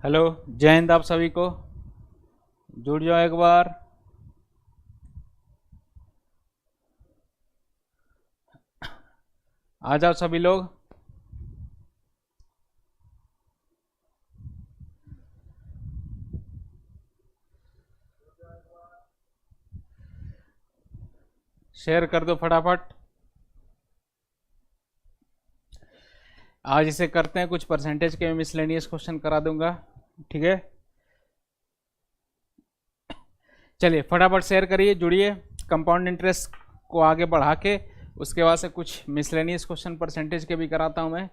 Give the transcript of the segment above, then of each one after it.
Hello, जय हिंद। आप सभी को जुड़ जाओ एक बार। आ जाओ सभी लोग। शेयर कर दो फटाफट। आज इसे करते हैं, कुछ परसेंटेज के मिसलेनियस क्वेश्चन करा दूंगा, ठीक है। चलिए फटाफट शेयर करिए, जुड़िए। कंपाउंड इंटरेस्ट को आगे बढ़ा के उसके बाद से कुछ मिसलेनियस क्वेश्चन परसेंटेज के भी कराता हूं मैं,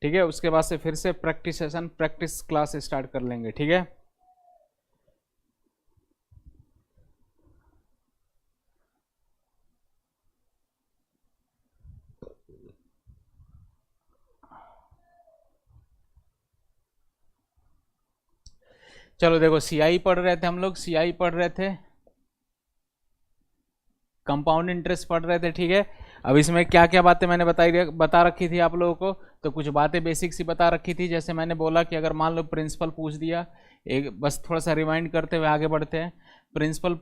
ठीक है। उसके बाद से फिर से practice session, practice class start कर लेंगे, ठीक है। चलो देखो, सीआई पढ़ रहे थे हम लोग, सीआई पढ़ रहे थे, कंपाउंड इंटरेस्ट पढ़ रहे थे, ठीक है। अब इसमें क्या क्या बातें मैंने बता रखी थी आप लोगों को। तो कुछ बातें बेसिक सी बता रखी थी, जैसे मैंने बोला कि अगर मान लो प्रिंसिपल पूछ दिया, एक बस थोड़ा सा रिमाइंड करते हुए आगे बढ़ते हैं। प्रिंसिपल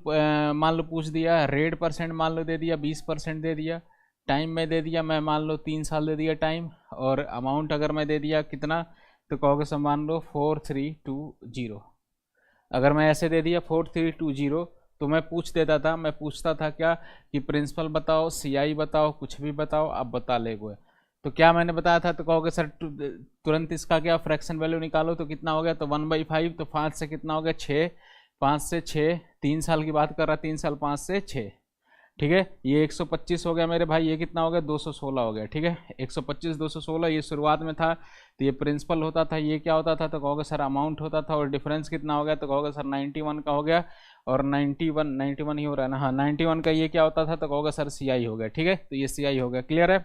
मान लो पूछ दिया, रेट परसेंट मान लो दे दिया, 20% दे दिया, टाइम में दे दिया, मैं मान लो 3 साल दे दिया टाइम, और अमाउंट अगर मैं दे दिया कितना, तो कहोगे सब मान लो 4320। अगर मैं ऐसे दे दिया 4320, तो मैं पूछता था क्या कि प्रिंसिपल बताओ, सीआई बताओ, कुछ भी बताओ, आप बता ले गए। तो क्या मैंने बताया था, तो कहोगे सर तुरंत इसका क्या फ्रैक्शन वैल्यू निकालो, तो कितना हो गया, तो 1/5। तो 5 से कितना हो गया, 6। 5 से 6, 3 साल की बात कर रहा, 3 साल, 5 से 6, ठीक है। ये 125 हो गया मेरे भाई, ये कितना हो गया, 216 हो गया, ठीक है। 125 216 ये शुरुआत में था, तो ये प्रिंसिपल होता था, ये क्या होता था, तो कहोगे सर अमाउंट होता था, और डिफरेंस कितना हो गया, तो कहोगे सर 91 का हो गया, और 91 ही हो रहा है ना, हाँ 91 का ये क्या होता था, तो कहोगे सर सीआई हो गया, ठीक है। तो ये सीआई हो गया, क्लियर है।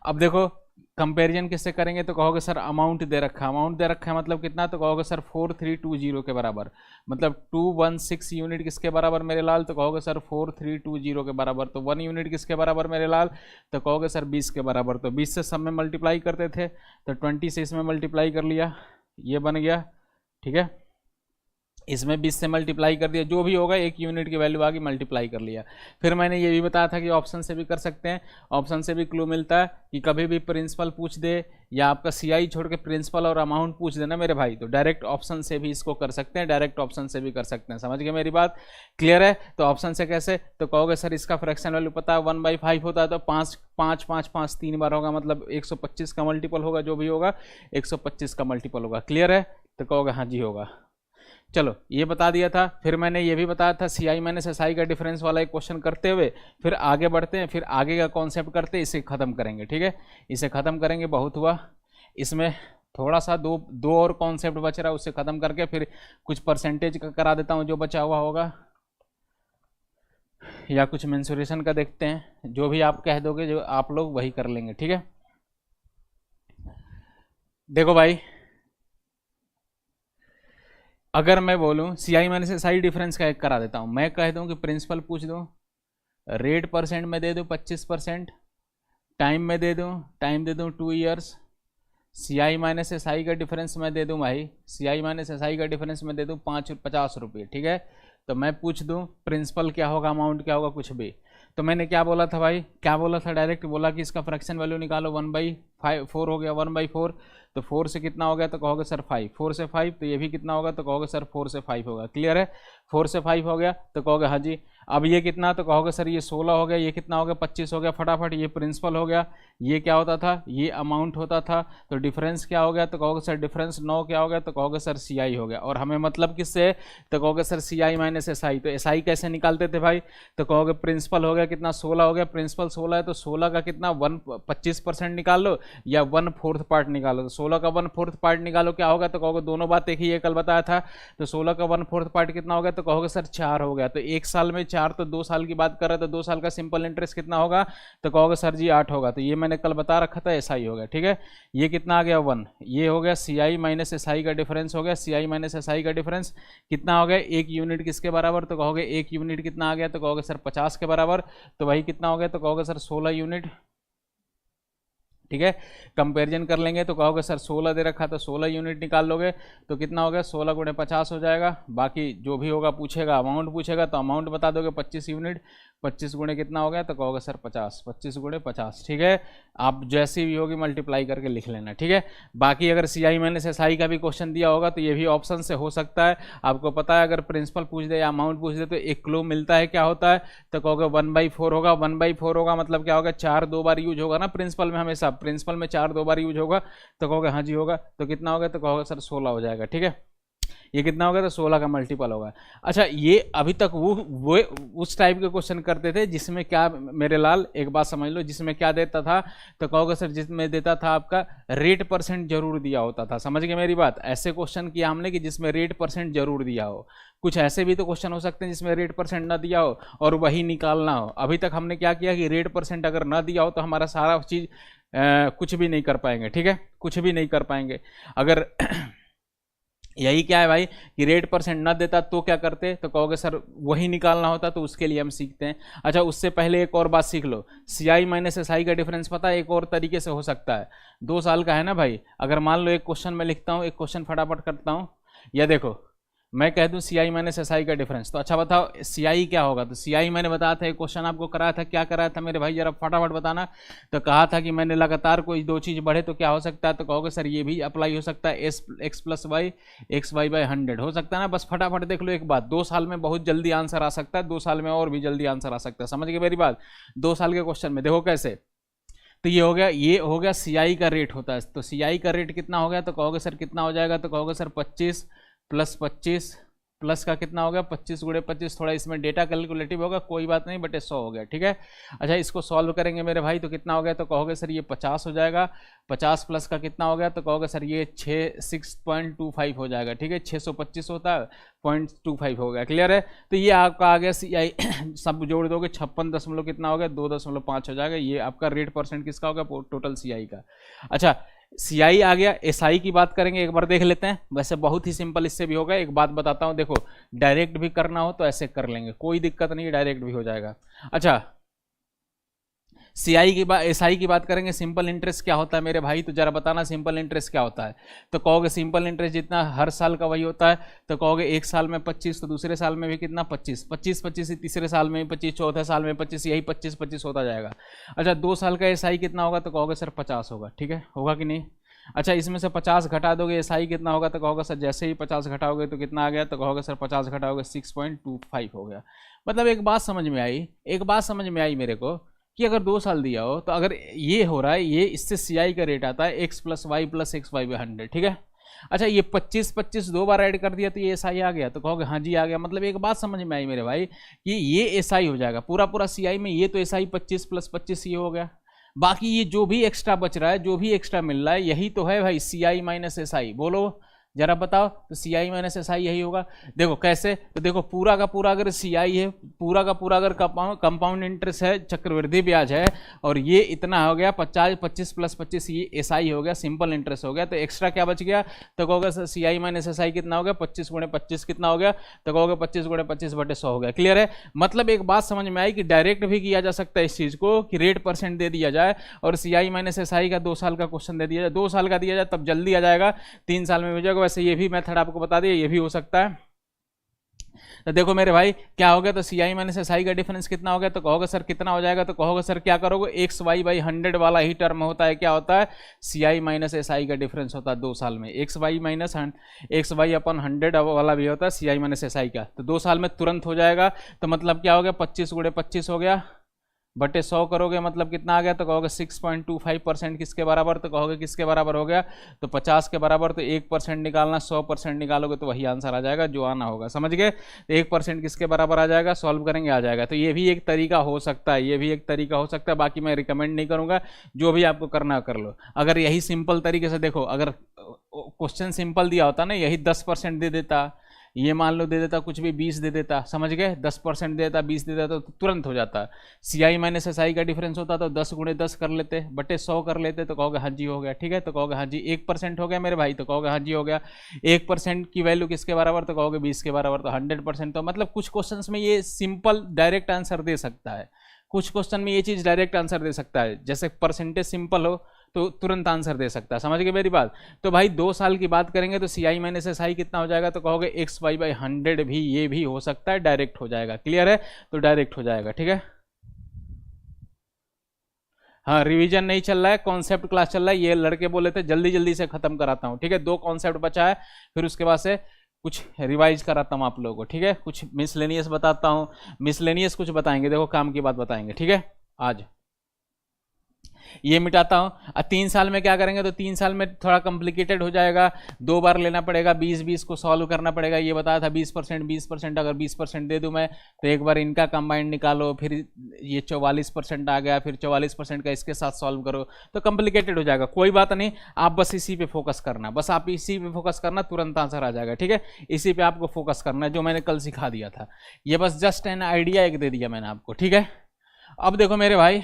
अब देखो कंपैरिजन किससे करेंगे, तो कहोगे सर अमाउंट दे रखा है, मतलब कितना, तो कहोगे सर 4320 के बराबर, मतलब 216 यूनिट किसके बराबर मेरे लाल, तो कहोगे सर 4320 के बराबर। तो 1 यूनिट किसके बराबर मेरे लाल, तो कहोगे सर 20 के बराबर। तो 20 से सब में मल्टीप्लाई करते थे, तो 20 से इसमें मल्टीप्लाई कर लिया, ये बन गया, ठीक है। इसमें 20 से मल्टीप्लाई कर दिया, जो भी होगा 1 यूनिट की वैल्यू आ गई, मल्टीप्लाई कर लिया। फिर मैंने ये भी बताया था कि ऑप्शन से भी कर सकते हैं, ऑप्शन से भी क्लू मिलता है कि कभी भी प्रिंसिपल पूछ दे या आपका सीआई छोड़ के प्रिंसिपल और अमाउंट पूछ देना मेरे भाई, तो डायरेक्ट ऑप्शन से भी इसको कर सकते हैं, डायरेक्ट ऑप्शन से भी कर सकते हैं। समझ गए मेरी बात, क्लियर है। तो ऑप्शन से कैसे, तो कहोगे सर इसका फ्रैक्शन वैल्यू पता है 1/5 होता है, तो 5 5 5 5 3 बार होगा, मतलब 125 का मल्टीपल होगा, जो भी होगा 125 का मल्टीपल होगा, क्लियर है। तो कहोगे हाँ जी होगा। चलो ये बता दिया था। फिर मैंने ये भी बताया था सीआई माइनस एसआई का डिफरेंस वाला एक क्वेश्चन करते हुए फिर आगे बढ़ते हैं, फिर आगे का कॉन्सेप्ट करते हैं, इसे खत्म करेंगे, ठीक है। इसे खत्म करेंगे, बहुत हुआ इसमें, थोड़ा सा दो और कॉन्सेप्ट बच रहा है, उससे खत्म करके फिर कुछ परसेंटेज का करा देता हूँ जो बचा हुआ होगा, या कुछ मेंसुरेशन का देखते हैं, जो भी आप कह दोगे जो आप लोग वही कर लेंगे, ठीक है। देखो भाई, अगर मैं बोलूं सीआई माइनस एसआई डिफरेंस का एक करा देता हूं, मैं कह दूं कि प्रिंसिपल पूछ दूं, रेट परसेंट में दे दूं 25%, टाइम में दे दूं, टाइम दे दूं 2 ईयर्स, सीआई माइनस एसआई का डिफरेंस मैं दे दूं भाई, सीआई माइनस एसआई का डिफरेंस मैं दे दूं 50 रुपये, ठीक है। तो मैं पूछ दूं प्रिंसिपल क्या होगा, अमाउंट क्या होगा, कुछ भी। तो मैंने क्या बोला था भाई, क्या बोला था, डायरेक्ट बोला कि इसका फ्रैक्शन वैल्यू निकालो, 1/4 हो गया, 1/4। तो 4 से कितना हो गया, तो कहोगे सर 5, 4 से 5, तो ये भी कितना होगा, तो कहोगे सर 4 से 5 होगा, क्लियर है। 4 से 5 हो गया, तो कहोगे हाँ जी। अब ये कितना, तो कहोगे सर ये 16 हो गया, ये कितना हो गया, 25 हो गया, फटाफट ये प्रिंसिपल हो गया, ये क्या होता था, ये अमाउंट होता था। तो डिफरेंस क्या हो गया, तो कहोगे सर डिफरेंस 9 क्या हो गया, तो कहोगे सर सीआई हो गया। और हमें मतलब किससे, तो कहोगे सर सीआई माइनस एसआई। तो एसआई कैसे निकालते थे भाई, तो कहोगे प्रिंसिपल हो गया कितना, 16 हो गया, प्रिंसिपल 16 है, तो 16 का कितना 25% निकाल लो, या 1/4 पार्ट निकालो। तो 16 का 1/4 पार्ट निकालो, क्या होगा, तो कहोगे दोनों बात एक ही है, कल बताया था। तो 16 का 1/4 पार्ट कितना हो गया, तो कहोगे सर 4 हो गया। तो 1 साल में 4, तो 2 साल की बात कर रहे, तो 2 साल का सिंपल इंटरेस्ट कितना होगा, तो कहोगे सर जी 8 होगा। तो ये मैंने कल बता रखा था, ऐसा ही होगा, ठीक है। ये कितना आ गया 1, ये हो गया सीआई माइनस एसआई का डिफरेंस हो गया, सीआई माइनस एसआई का डिफरेंस कितना हो गया, 1 यूनिट किसके बराबर, तो कहोगे 1 यूनिट कितना आ गया, तो कहोगे सर 50 के बराबर। तो वही कितना हो गया, तो कहोगे सर 16 यूनिट, ठीक है। कंपेरिजन कर लेंगे तो कहोगे सर 16 दे रखा तो 16 यूनिट निकाल लोगे तो कितना हो गया, 16 गुणे 50 हो जाएगा। बाकी जो भी होगा पूछेगा, अमाउंट पूछेगा तो अमाउंट बता दोगे 25 यूनिट। 25 गुणे कितना हो गया तो कहोगे सर 50, 25 गुणे 50। ठीक है, आप जैसी भी होगी मल्टीप्लाई करके लिख लेना। ठीक है, बाकी अगर CI माइनस SI का भी क्वेश्चन दिया होगा तो ये भी ऑप्शन से हो सकता है। आपको पता है अगर प्रिंसिपल पूछ दे या अमाउंट पूछ दे तो एक क्लू मिलता है, क्या होता है तो कहोगे 1/4 होगा। 1/4 होगा मतलब क्या होगा, 4 2 बार यूज होगा ना प्रिंसिपल में, हमेशा प्रिंसिपल में 4 2 बार यूज होगा तो कहोगे हाँ जी होगा। तो कितना होगा तो कहोगे सर 16 हो जाएगा। ठीक है, ये कितना होगा तो 16 का मल्टीपल होगा। अच्छा, ये अभी तक वो उस टाइप के क्वेश्चन करते थे जिसमें क्या मेरे लाल, एक बात समझ लो, जिसमें क्या देता था तो कहोगे सर जिसमें देता था आपका रेट परसेंट जरूर दिया होता था। समझ गए मेरी बात, ऐसे क्वेश्चन किया हमने कि जिसमें रेट परसेंट जरूर दिया हो। कुछ ऐसे भी तो क्वेश्चन हो सकते हैं जिसमें रेट परसेंट ना दिया हो और वही निकालना हो। अभी तक हमने क्या किया कि रेट परसेंट अगर ना दिया हो तो हमारा सारा चीज कुछ भी नहीं कर पाएंगे। ठीक है, कुछ भी नहीं कर पाएंगे। अगर यही क्या है भाई कि रेट परसेंट ना देता तो क्या करते, तो कहोगे सर वही निकालना होता, तो उसके लिए हम सीखते हैं। अच्छा, उससे पहले एक और बात सीख लो, CI माइनस SI का डिफरेंस पता है एक और तरीके से हो सकता है। 2 साल का है ना भाई, अगर मान लो एक क्वेश्चन में लिखता हूँ, एक क्वेश्चन फटाफट करता हूँ, या देखो मैं कह दूं CI माइनस SI का डिफरेंस, तो अच्छा बताओ CI क्या होगा। तो CI मैंने बताया था, एक क्वेश्चन आपको कराया था, क्या कराया था मेरे भाई जरा फटाफट बताना। तो कहा था कि मैंने लगातार कोई 2 चीज़ बढ़े तो क्या हो सकता है, तो कहोगे सर ये भी अप्लाई हो सकता है, x + y xy/100 हो सकता है ना। बस फटाफट देख लो एक बात, 2 साल में बहुत जल्दी आंसर आ सकता है, 2 साल में और भी जल्दी आंसर आ सकता है। समझ गए मेरी बात, 2 साल के क्वेश्चन में देखो कैसे। तो ये हो गया CI का रेट होता है। तो CI का रेट कितना हो गया तो कहोगे सर कितना हो जाएगा, तो कहोगे सर 25 + 25 प्लस का कितना हो गया 25 गुणे 25, थोड़ा इसमें डेटा कैलकुलेटिव होगा, कोई बात नहीं, बटे 100 हो गया। ठीक है, अच्छा इसको सॉल्व करेंगे मेरे भाई तो कितना हो गया, तो कहोगे सर ये 50 हो जाएगा। 50 प्लस का कितना हो गया, तो कहोगे सर ये 6.25 हो जाएगा। ठीक है, 625 होता है, 0.25 हो गया। क्लियर है, तो ये आपका आ गया CI सब जोड़ दोगे 56 कितना हो गया 2.5 हो जाएगा। ये आपका रेट परसेंट किसका होगा, टोटल CI का। अच्छा, CI आ गया। SI की बात करेंगे, एक बार देख लेते हैं। वैसे बहुत ही सिंपल इससे भी होगा, एक बात बताता हूं, देखो डायरेक्ट भी करना हो तो ऐसे कर लेंगे, कोई दिक्कत नहीं, डायरेक्ट भी हो जाएगा। अच्छा, SI की बात करेंगे, सिंपल इंटरेस्ट क्या होता है मेरे भाई, तो जरा बताना सिंपल इंटरेस्ट क्या होता है। तो कहोगे सिंपल इंटरेस्ट जितना हर साल का वही होता है, तो कहोगे एक साल में 25 तो दूसरे साल में भी कितना 25, 25 तीसरे साल में 25, चौथे साल में 25, यही 25 होता जाएगा। अच्छा, 2 साल का SI कितना होगा, तो कहोगे सर 50 होगा। ठीक है, होगा कि नहीं। अच्छा, इसमें से 50 घटा दोगे SI कितना होगा, तो कहोगे सर जैसे ही 50 घटाओगे तो कितना आ गया, तो कहोगे सर 50 घटाओगे 6.25 हो गया। मतलब एक बात समझ में आई मेरे को कि अगर 2 साल दिया हो तो अगर ये हो रहा है, ये इससे CI का रेट आता है x + y + xy/100। ठीक है, अच्छा ये 25 2 बार ऐड कर दिया तो ये SI आ गया, तो कहोगे हाँ जी आ गया। मतलब एक बात समझ में आई मेरे भाई कि ये SI हो जाएगा पूरा CI में, ये तो SI 25 + 25 ये हो गया। बाकी ये जो भी एक्स्ट्रा बच रहा है, जो भी एक्स्ट्रा मिल रहा है, यही तो है भाई CI माइनस SI। बोलो जरा बताओ, तो CI माइनस SI यही होगा। देखो कैसे, तो देखो पूरा का पूरा अगर CI है, पूरा का पूरा अगर कंपाउंड इंटरेस्ट है, चक्रवृद्धि ब्याज है, और ये इतना हो गया 25 + 25 ये SI हो गया, सिंपल इंटरेस्ट हो गया। तो एक्स्ट्रा क्या बच गया, तो कहोगे CI माइनस SI कितना हो गया 25 गुणे 25 कितना हो गया, तो कहोगे 25 गुणे 25 बटे 100 हो गया। क्लियर है, मतलब एक बात समझ में आई कि डायरेक्ट भी किया जा सकता है इस चीज को कि रेट परसेंट दे दिया जाए और CI माइनस SI का 2 साल का क्वेश्चन दे दिया जाए। 2 साल का दिया जाए तब जल्दी आ जाएगा, 3 साल में हो जाएगा। वैसे ये भी मेथड आपको बता दिया, ये भी हो सकता है। तो देखो मेरे भाई क्या हो गया, तो CI माइनस SI का डिफरेंस कितना हो गया, तो कहोगे सर कितना हो जाएगा, तो कहोगे सर क्या करोगे, xy/100 वाला ही टर्म होता है, क्या होता है CI माइनस SI का डिफरेंस होता है 2 साल में। xy/100 वाला भी होता है CI माइनस SI का, तो 2 साल में तुरंत हो जाएगा। तो मतलब क्या हो गया 25 गुणे 25 हो गया बटे 100 करोगे, मतलब कितना आ गया, तो कहोगे 6.25% किसके बराबर, तो कहोगे किसके बराबर हो गया, तो 50 के बराबर। तो 1% निकालना, 100% निकालोगे तो वही आंसर आ जाएगा जो आना होगा। समझ गए, तो 1% किसके बराबर आ जाएगा, सॉल्व करेंगे आ जाएगा। तो ये भी एक तरीका हो सकता है, ये भी एक तरीका हो सकता है। बाकी मैं रिकमेंड नहीं करूंगा, जो भी आपको करना कर लो। अगर यही सिंपल तरीके से देखो, अगर क्वेश्चन सिंपल दिया होता ना, यही 10% दे देता, ये मान लो दे देता कुछ भी 20 दे देता, समझ गए 10% दे देता 20 दे देता तो तुरंत हो जाता। CI माइनस SI का डिफरेंस होता तो 10 गुणे 10 कर लेते बटे 100 कर लेते, तो कहोगे हाँ जी हो गया। ठीक है, तो कहोगे हाँ जी 1% हो गया मेरे भाई, तो कहोगे हाँ जी हो गया। 1% की वैल्यू किसके बराबर, तो कहोगे 20 के बराबर, तो 100%। तो मतलब कुछ क्वेश्चन में ये सिंपल डायरेक्ट आंसर दे सकता है, कुछ क्वेश्चन में ये चीज़ डायरेक्ट आंसर दे सकता है। जैसे परसेंटेज सिंपल हो तो तुरंत आंसर दे सकता है। समझ गए मेरी बात। तो भाई 2 साल की बात करेंगे तो CI माइनस SI कितना हो जाएगा, तो कहोगे XY/100 भी ये भी हो सकता है, डायरेक्ट हो जाएगा। क्लियर है, तो डायरेक्ट हो जाएगा। ठीक है, हाँ रिवीजन नहीं चल रहा है, कॉन्सेप्ट क्लास चल रहा है। ये लड़के बोले थे जल्दी जल्दी से खत्म कराता हूँ। ठीक है, 2 कॉन्सेप्ट बचा है, फिर उसके बाद से कुछ रिवाइज कराता हूँ आप लोगों को। ठीक है, कुछ मिसलेनियस बताता हूँ, मिसलेनियस कुछ बताएंगे, देखो काम की बात बताएंगे। ठीक है, आज ये मिटाता हूँ। 3 साल में क्या करेंगे, तो 3 साल में थोड़ा कॉम्प्लिकेटेड हो जाएगा, 2 बार लेना पड़ेगा, 20-20 को सॉल्व करना पड़ेगा। ये बताया था 20%, अगर 20% दे दूं मैं तो एक बार इनका कंबाइंड निकालो, फिर ये 44% आ गया, फिर 44% का इसके साथ सॉल्व करो, तो कॉम्प्लिकेटेड हो जाएगा। कोई बात नहीं, आप बस इसी पे फोकस करना, बस आप इसी पे फोकस करना, तुरंत आंसर आ जाएगा। ठीक है, इसी पे आपको फोकस करना है, जो मैंने कल सिखा दिया था। ये बस जस्ट एन आइडिया एक दे दिया मैंने आपको। ठीक है, अब देखो मेरे भाई,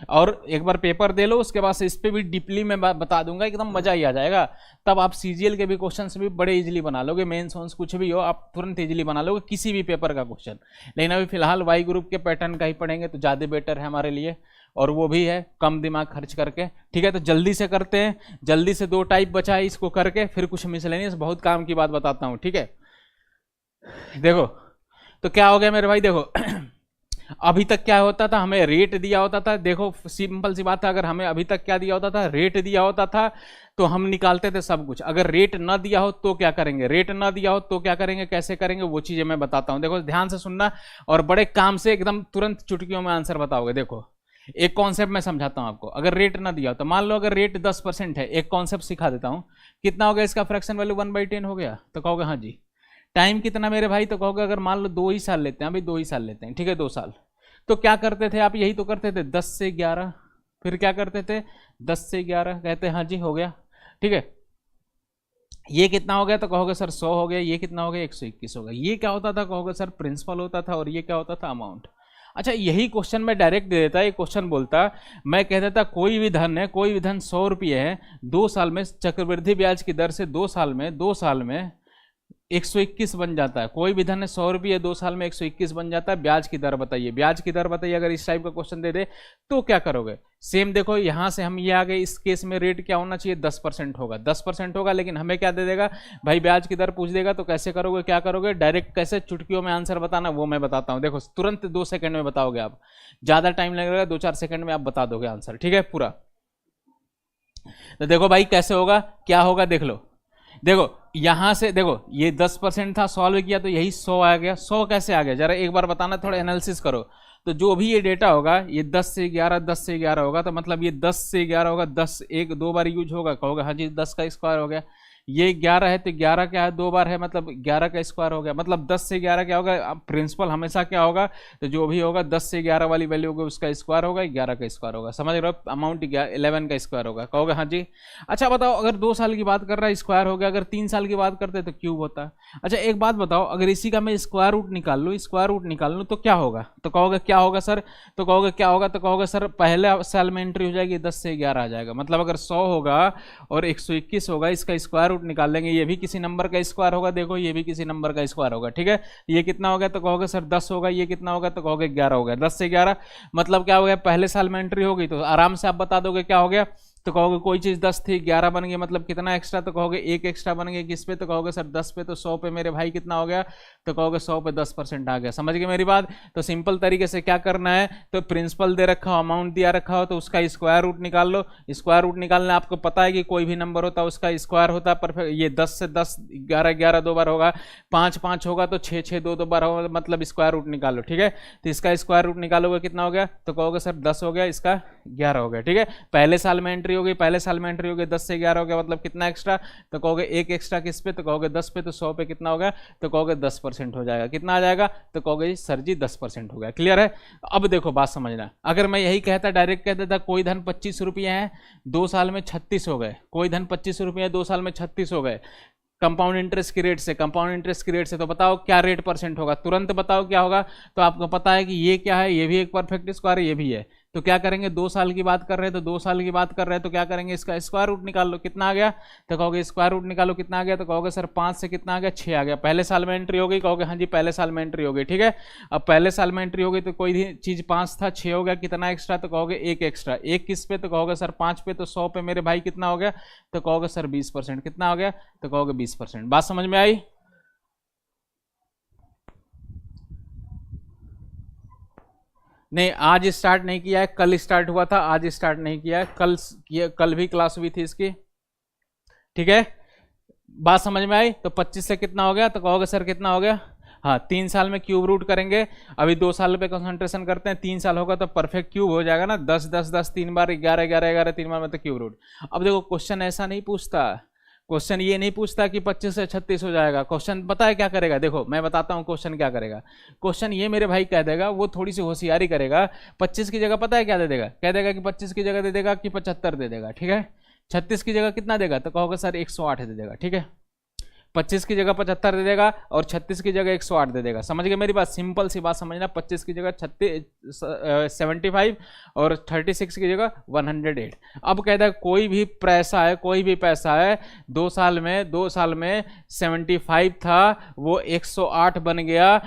और एक बार पेपर दे लो, उसके बाद से इस पे भी डीपली मैं बता दूंगा, एकदम मजा ही आ जाएगा। तब आप CGL के भी क्वेश्चंस भी बड़े इजीली बना लोगे, मेंस वोन्स कुछ भी हो आप तुरंत इजीली बना लोगे किसी भी पेपर का क्वेश्चन। लेकिन अभी फिलहाल वाई ग्रुप के पैटर्न का ही पढ़ेंगे तो ज़्यादा बेटर है हमारे लिए, और वो भी है कम दिमाग खर्च करके। ठीक है, तो जल्दी से करते हैं, जल्दी से 2 टाइप बचा है, इसको करके फिर कुछ मिसलेनियस बहुत काम की बात बताता हूँ। ठीक है, देखो तो क्या हो गया मेरे भाई, देखो अभी तक क्या होता था, हमें रेट दिया होता था। देखो सिंपल सी बात है, अगर हमें अभी तक क्या दिया होता था, रेट दिया होता था, तो हम निकालते थे सब कुछ। अगर रेट ना दिया हो तो क्या करेंगे, रेट ना दिया हो तो क्या करेंगे, कैसे करेंगे, वो चीजें मैं बताता हूं। देखो ध्यान से सुनना, और बड़े काम से एकदम तुरंत चुटकियों में आंसर बताओगे। देखो एक कॉन्सेप्ट मैं समझाता हूं आपको। अगर रेट ना दिया हो तो मान लो अगर रेट 10% है, एक कॉन्सेप्ट सिखा देता हूं, कितना हो गया इसका फ्रैक्शन वैल्यू 1/10 हो गया, तो कहोगे हाँ जी। टाइम कितना मेरे भाई, तो कहोगे अगर मान लो 2 ही साल लेते हैं, अभी 2 ही साल लेते हैं। ठीक है, 2 साल, तो क्या करते थे आप, यही तो करते थे 10 से 11, फिर क्या करते थे 10 से 11, कहते हाँ जी हो गया। ठीक है, ये कितना हो गया, तो कहोगे सर 100 हो गया। ये कितना हो गया, 121 हो गया। ये क्या होता था, कहोगे सर प्रिंसिपल होता था, और ये क्या होता था, अमाउंट। अच्छा, यही क्वेश्चन मैं डायरेक्ट दे देता, ये क्वेश्चन बोलता, मैं कह देता कोई भी धन है, कोई भी धन 100 रुपये है, 2 साल में चक्रवृद्धि ब्याज की दर से 2 साल में 121 बन जाता है। कोई भी धन 100 रुपये 2 साल में 121 बन जाता है। ब्याज की दर बताइए, ब्याज की दर बताइए। अगर इस टाइप का क्वेश्चन दे दे तो क्या करोगे, सेम देखो यहां से हम ये आ गए, इस केस में रेट क्या होना चाहिए, 10% होगा, 10% होगा, लेकिन हमें क्या दे देगा भाई, ब्याज की दर पूछ देगा। तो कैसे करोगे, क्या करोगे, डायरेक्ट कैसे चुटकियों में आंसर बताना वो मैं बताता हूं। देखो तुरंत 2 सेकंड में बताओगे आप, ज्यादा टाइम लगेगा, 2-4 सेकंड में आप बता दोगे आंसर। ठीक है पूरा, तो देखो भाई कैसे होगा, क्या होगा, देख लो। देखो यहां से देखो, ये 10% था, सॉल्व किया तो यही 100 आ गया। 100 कैसे आ गया, जरा एक बार बताना, थोड़ा एनालिसिस करो। तो जो भी ये डेटा होगा, ये 10 से 11 10 से 11 होगा, तो मतलब ये 10 से 11 होगा, 10 एक 2 बार यूज होगा, कहोगे हाँ जी 10 का स्क्वायर हो गया। ये 11 है तो 11 क्या है, 2 बार है, मतलब 11 का स्क्वायर हो गया। मतलब 10 से 11 क्या होगा, अब प्रिंसिपल हमेशा क्या होगा, तो जो भी होगा 10 से 11 वाली वैल्यू होगी उसका स्क्वायर होगा, 11 का स्क्वायर होगा। समझ रहे हो, अमाउंट 11 का स्क्वायर होगा, कहोगे हाँ जी। अच्छा बताओ, अगर 2 साल की बात कर रहा है स्क्वायर हो गया, अगर 3 साल की बात करते तो क्यूब होता। अच्छा एक बात बताओ, अगर इसी का मैं स्क्वायर रूट निकाल लूँ तो क्या होगा, तो कहोगे क्या होगा सर, तो कहोगे क्या होगा, तो कहोगे सर पहले साल में एंट्री हो जाएगी 10 से 11 आ जाएगा। मतलब अगर 100 होगा और 121 होगा, इसका स्क्वायर रूट निकाल लेंगे, ये भी किसी नंबर का स्क्वायर होगा, देखो ये भी किसी नंबर का स्क्वायर होगा। ठीक है, ये कितना हो गया, तो कहोगे सर 10 होगा। ये कितना होगा, तो कहोगे 11 हो गया। 10 से 11 मतलब क्या हो गया, पहले साल में एंट्री होगी, तो आराम से आप बता दोगे क्या हो गया। तो कहोगे कोई चीज 10 थी 11 बन गई, मतलब कितना एक्स्ट्रा, तो कहोगे 1 एक्स्ट्रा बन गया। किस पे, तो कहोगे सर 10 पे। तो 100 पे मेरे भाई कितना हो गया, तो कहोगे 100 पे 10% आ गया। समझ गए मेरी बात। तो सिंपल तरीके से क्या करना है, तो प्रिंसिपल दे रखा हो, अमाउंट दिया रखा हो, तो उसका स्क्वायर रूट निकाल लो। स्क्वायर रूट निकालना आपको पता है कि कोई भी नंबर होता है उसका स्क्वायर होता है परफेक्ट। ये 10 से 10 11 11 2 बार होगा, 5 5 होगा, तो 6 6 2 2 बार होगा, मतलब स्क्वायर रूट निकालो। ठीक है, तो इसका स्क्वायर रूट निकालोगे कितना हो गया, तो कहोगे सर 10 हो गया, इसका 11 हो गया। ठीक है, पहले साल में एंट्री होगी, पहले साल में एंट्री हो गई 10 से 11 हो गया, मतलब कितना एक्स्ट्रा, तो कहोगे 1 एक्स्ट्रा किस पे, तो कहोगे 10 पे। तो 100 पे कितना होगा, तो कहोगे 10% हो जाएगा। कितना आ जाएगा, तो कहोगे सर जी 10% हो गया। क्लियर है। अब देखो बात समझना, अगर मैं यही कहता, डायरेक्ट कह देता कोई धन 25 रुपये है 2 साल में 36 हो गए, कोई धन 25 रुपये है 2 साल में 36 हो गए, कंपाउंड इंटरेस्ट की रेट से, कंपाउंड इंटरेस्ट की रेट से, तो बताओ क्या रेट परसेंट होगा, तुरंत बताओ क्या होगा। तो आपको पता है कि ये क्या है, ये भी एक परफेक्ट स्क्वायर है, ये भी है, तो क्या करेंगे, 2 साल की बात कर रहे हैं तो 2 साल की बात कर रहे हैं तो क्या करेंगे, इसका स्क्वायर रूट निकाल लो, कितना आ गया, तो कहोगे स्क्वायर रूट निकालो कितना आ गया, तो कहोगे सर 5 से कितना आ गया, 6 आ गया। पहले साल में एंट्री हो गई, कहोगे हाँ जी पहले साल में एंट्री हो गई, ठीक है। अब पहले साल में एंट्री हो गई तो कोई भी चीज 5 था, 6 हो गया, कितना एक्स्ट्रा, तो कहोगे 1 एक्स्ट्रा। 1 किस पे, तो कहोगे सर 5 पे, तो 100 पे मेरे भाई कितना हो गया, तो कहोगे सर 20%। कितना हो गया, तो कहोगे 20%। बात समझ में आई? नहीं, आज स्टार्ट नहीं किया है, कल स्टार्ट हुआ था, आज स्टार्ट नहीं किया है, कल भी क्लास हुई थी इसकी, ठीक है। बात समझ में आई? तो 25 से कितना हो गया, तो कहोगे सर कितना हो गया, हाँ 3 साल में क्यूब रूट करेंगे। अभी 2 साल पे कंसंट्रेशन करते हैं, 3 साल होगा तो परफेक्ट क्यूब हो जाएगा ना, 10 10 10 3 बार, 11 11 11 3 बार में तो क्यूब रूट। अब देखो क्वेश्चन ऐसा नहीं पूछता, क्वेश्चन ये नहीं पूछता कि 25 से 36 हो जाएगा। क्वेश्चन पता है क्या करेगा, देखो मैं बताता हूँ क्वेश्चन क्या करेगा। क्वेश्चन ये मेरे भाई कह देगा, वो थोड़ी सी होशियारी करेगा, 25 की जगह पता है क्या दे देगा, कह देगा कि 25 की जगह दे देगा कि 75 दे देगा, ठीक है। 36 की जगह कितना देगा, तो कहोगे सर 108 दे देगा, ठीक है। 25 की जगह 75 दे देगा और 36 की जगह 108 दे देगा। समझ गए मेरी बात, सिंपल सी बात समझना, 25 की जगह 75 और 36 की जगह 108। अब कहता है कोई भी पैसा है, कोई भी पैसा है 2 साल में 75 था, वो 108 बन गया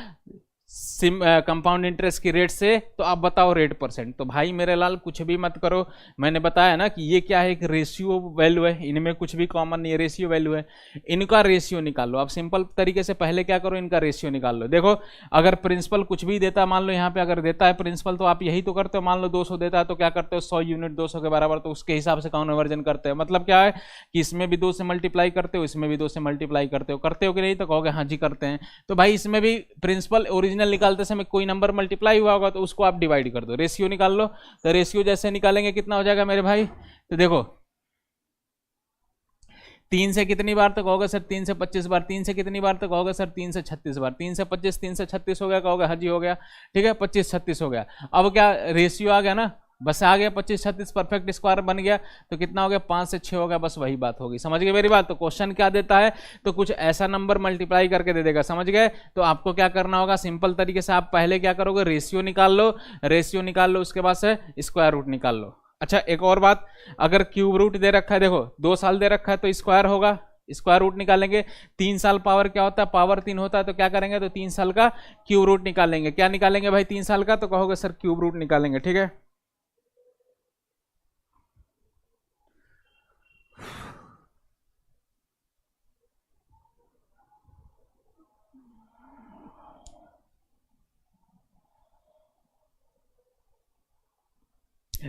कंपाउंड इंटरेस्ट की रेट से। तो आप बताओ रेट परसेंट। तो भाई मेरे लाल कुछ भी मत करो, मैंने बताया ना कि ये क्या है, एक रेशियो वैल्यू है, इनमें कुछ भी कॉमन नहीं है, रेशियो वैल्यू है। इनका रेशियो निकाल लो आप सिंपल तरीके से, पहले क्या करो इनका रेशियो निकाल लो। देखो अगर प्रिंसिपल कुछ भी देता है, मान लो यहाँ पे अगर देता है प्रिंसिपल, तो आप यही तो करते हो, मान लो 200 देता है तो क्या करते हो, 100 यूनिट 200 के बराबर, तो उसके हिसाब से कन्वर्जन करते हो। मतलब क्या है कि इसमें भी 2 से मल्टीप्लाई करते हो, इसमें भी 2 से मल्टीप्लाई करते हो कि नहीं, तो कहोगे हाँ जी करते हैं। तो भाई इसमें भी प्रिंसिपल ओरिजिनल निकालते समय कोई नंबर मल्टीप्लाई हुआ होगा तो उसको आप डिवाइड कर दो, रेशियो निकाल लो। तो रेशियो जैसे निकालेंगे कितना हो जाएगा मेरे भाई, तो देखो 3 से कितनी बार, तो कहोगे सर 3 से 25 बार। 3 से कितनी बार, तो कहोगे सर 3 से 36 बार। 3 से 25, 3 से 36 हो गया, कहोगे हाँ जी हो गया, ठीक है 25 36 हो गया। अब क्या रेशियो आ गया ना, बस आ गया 25 36 परफेक्ट स्क्वायर बन गया। तो कितना हो गया, 5 से 6 हो गया, बस वही बात होगी। समझ गए मेरी बात? तो क्वेश्चन क्या देता है, तो कुछ ऐसा नंबर मल्टीप्लाई करके दे देगा, समझ गए। तो आपको क्या करना होगा, सिंपल तरीके से आप पहले क्या करोगे, रेशियो निकाल लो, रेशियो निकाल लो, उसके बाद से स्क्वायर रूट निकाल लो। अच्छा एक और बात, अगर क्यूब रूट दे रखा है, देखो 2 साल दे रखा है तो स्क्वायर होगा, स्क्वायर रूट निकालेंगे। 3 साल पावर क्या होता है, पावर 3 होता है, तो क्या करेंगे, तो 3 साल का क्यूब रूट निकालेंगे। क्या निकालेंगे भाई 3 साल का, तो कहोगे सर क्यूब रूट निकालेंगे, ठीक है।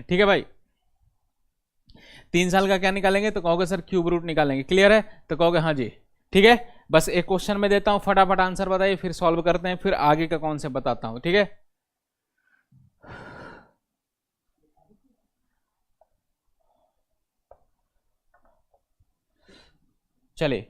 ठीक है भाई, 3 साल का क्या निकालेंगे, तो कहोगे सर क्यूब रूट निकालेंगे। क्लियर है, तो कहोगे हाँ जी ठीक है। बस एक क्वेश्चन में देता हूं, फटाफट आंसर बताइए, फिर सॉल्व करते हैं, फिर आगे का कॉन्सेप्ट बताता हूं, ठीक है। चलिए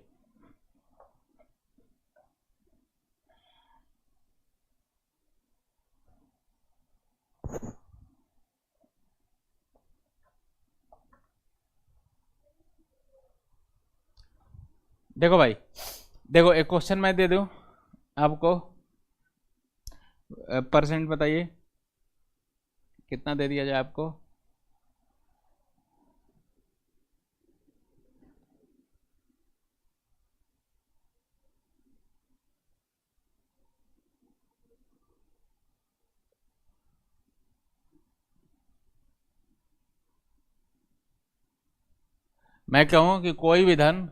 देखो भाई, देखो एक क्वेश्चन मैं दे दूं आपको, परसेंट बताइए कितना दे दिया जाए आपको। मैं कहूं कि कोई भी धन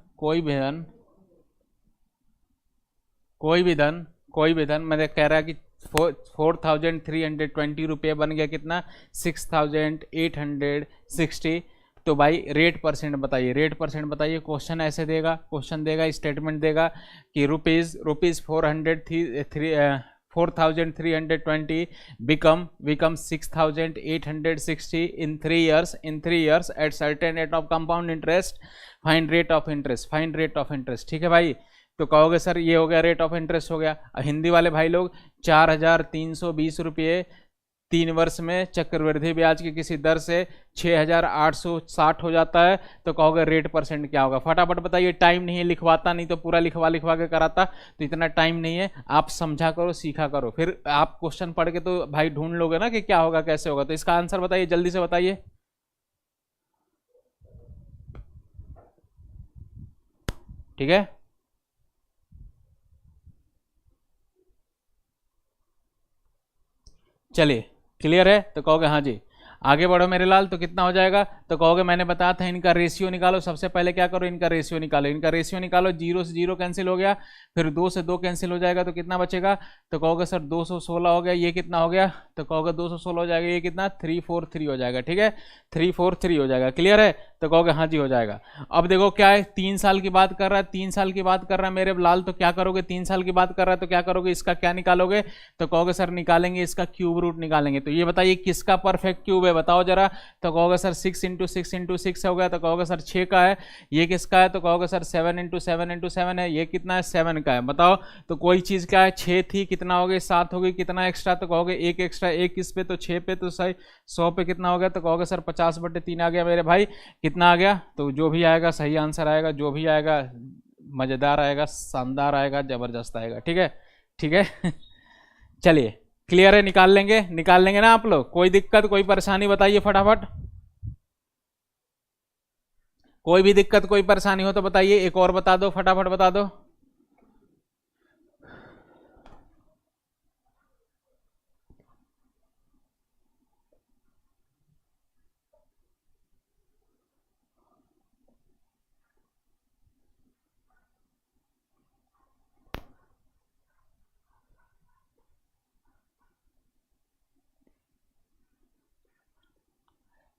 मैंने कह रहा कि 4,320 रुपये बन गया, कितना 6,860। तो भाई रेट परसेंट बताइए, रेट परसेंट बताइए। क्वेश्चन ऐसे देगा, क्वेश्चन देगा, स्टेटमेंट देगा कि rupees 4,320 become 6,860 in 3 years at certain rate of compound interest, find rate of interest। ठीक है भाई, तो कहोगे सर ये हो गया रेट ऑफ इंटरेस्ट हो गया। हिंदी वाले भाई लोग 4,320 रुपये 3 वर्ष में चक्रवृद्धि ब्याज की किसी दर से 6,860 हो जाता है, तो कहोगे रेट परसेंट क्या होगा? फटाफट बताइए, टाइम नहीं है, लिखवाता नहीं तो पूरा लिखवा लिखवा के कराता, तो इतना टाइम नहीं है, आप समझा करो, सीखा करो, फिर आप क्वेश्चन पढ़ के तो भाई ढूंढ लोगे ना कि क्या होगा कैसे होगा। तो इसका आंसर बताइए, जल्दी से बताइए। ठीक है, चलिए क्लियर है तो कहोगे हाँ जी। आगे बढ़ो मेरे लाल, तो कितना हो जाएगा? तो कहोगे मैंने बताया था इनका रेशियो निकालो। सबसे पहले क्या करो, इनका रेशियो निकालो। इनका रेशियो निकालो, 0 से 0 कैंसिल हो गया, फिर 2 से 2 कैंसिल हो जाएगा, तो कितना बचेगा? तो कहोगे सर 216 हो गया। ये कितना हो गया? तो कहोगे 216 हो जाएगा। ये कितना? 343 हो जाएगा। ठीक है, 343 हो जाएगा। क्लियर है? तो कहोगे हाँ जी हो जाएगा। अब देखो क्या है, 3 साल की बात कर रहा है, 3 साल की बात कर रहा है मेरे लाल, तो क्या करोगे? 3 साल की बात कर रहा है तो क्या करोगे? इसका क्या निकालोगे? तो कहोगे सर निकालेंगे इसका क्यूब रूट निकालेंगे। तो ये बताइए किसका परफेक्ट क्यूब है, बताओ जरा। तो कहोगे सर 6 इंटू 6 इंटू 6 हो गया। तो कहोगे सर 6 का है। ये किसका है? तो कहोगे सर 7 इंटू 7 इंटू 7 है। ये कितना है? 7 का है। बताओ तो कोई चीज क्या है, 6 थी, कितना हो गई? 7 हो गई। कितना एक्स्ट्रा? तो कहोगे एक एक्स्ट्रा। एक किस पे? तो 6 पे। तो सही 100 पे कितना हो गया? तो कहोगे सर 50/3 आ गया मेरे भाई। कितना आ गया? तो जो भी आएगा सही आंसर आएगा, जो भी आएगा मजेदार आएगा, शानदार आएगा, जबरदस्त आएगा। ठीक है, ठीक है। चलिए क्लियर है, निकाल लेंगे, निकाल लेंगे ना आप लोग? कोई दिक्कत, कोई परेशानी बताइए फटाफट। कोई भी दिक्कत, कोई परेशानी हो तो बताइए, एक और बता दो, फटाफट बता दो।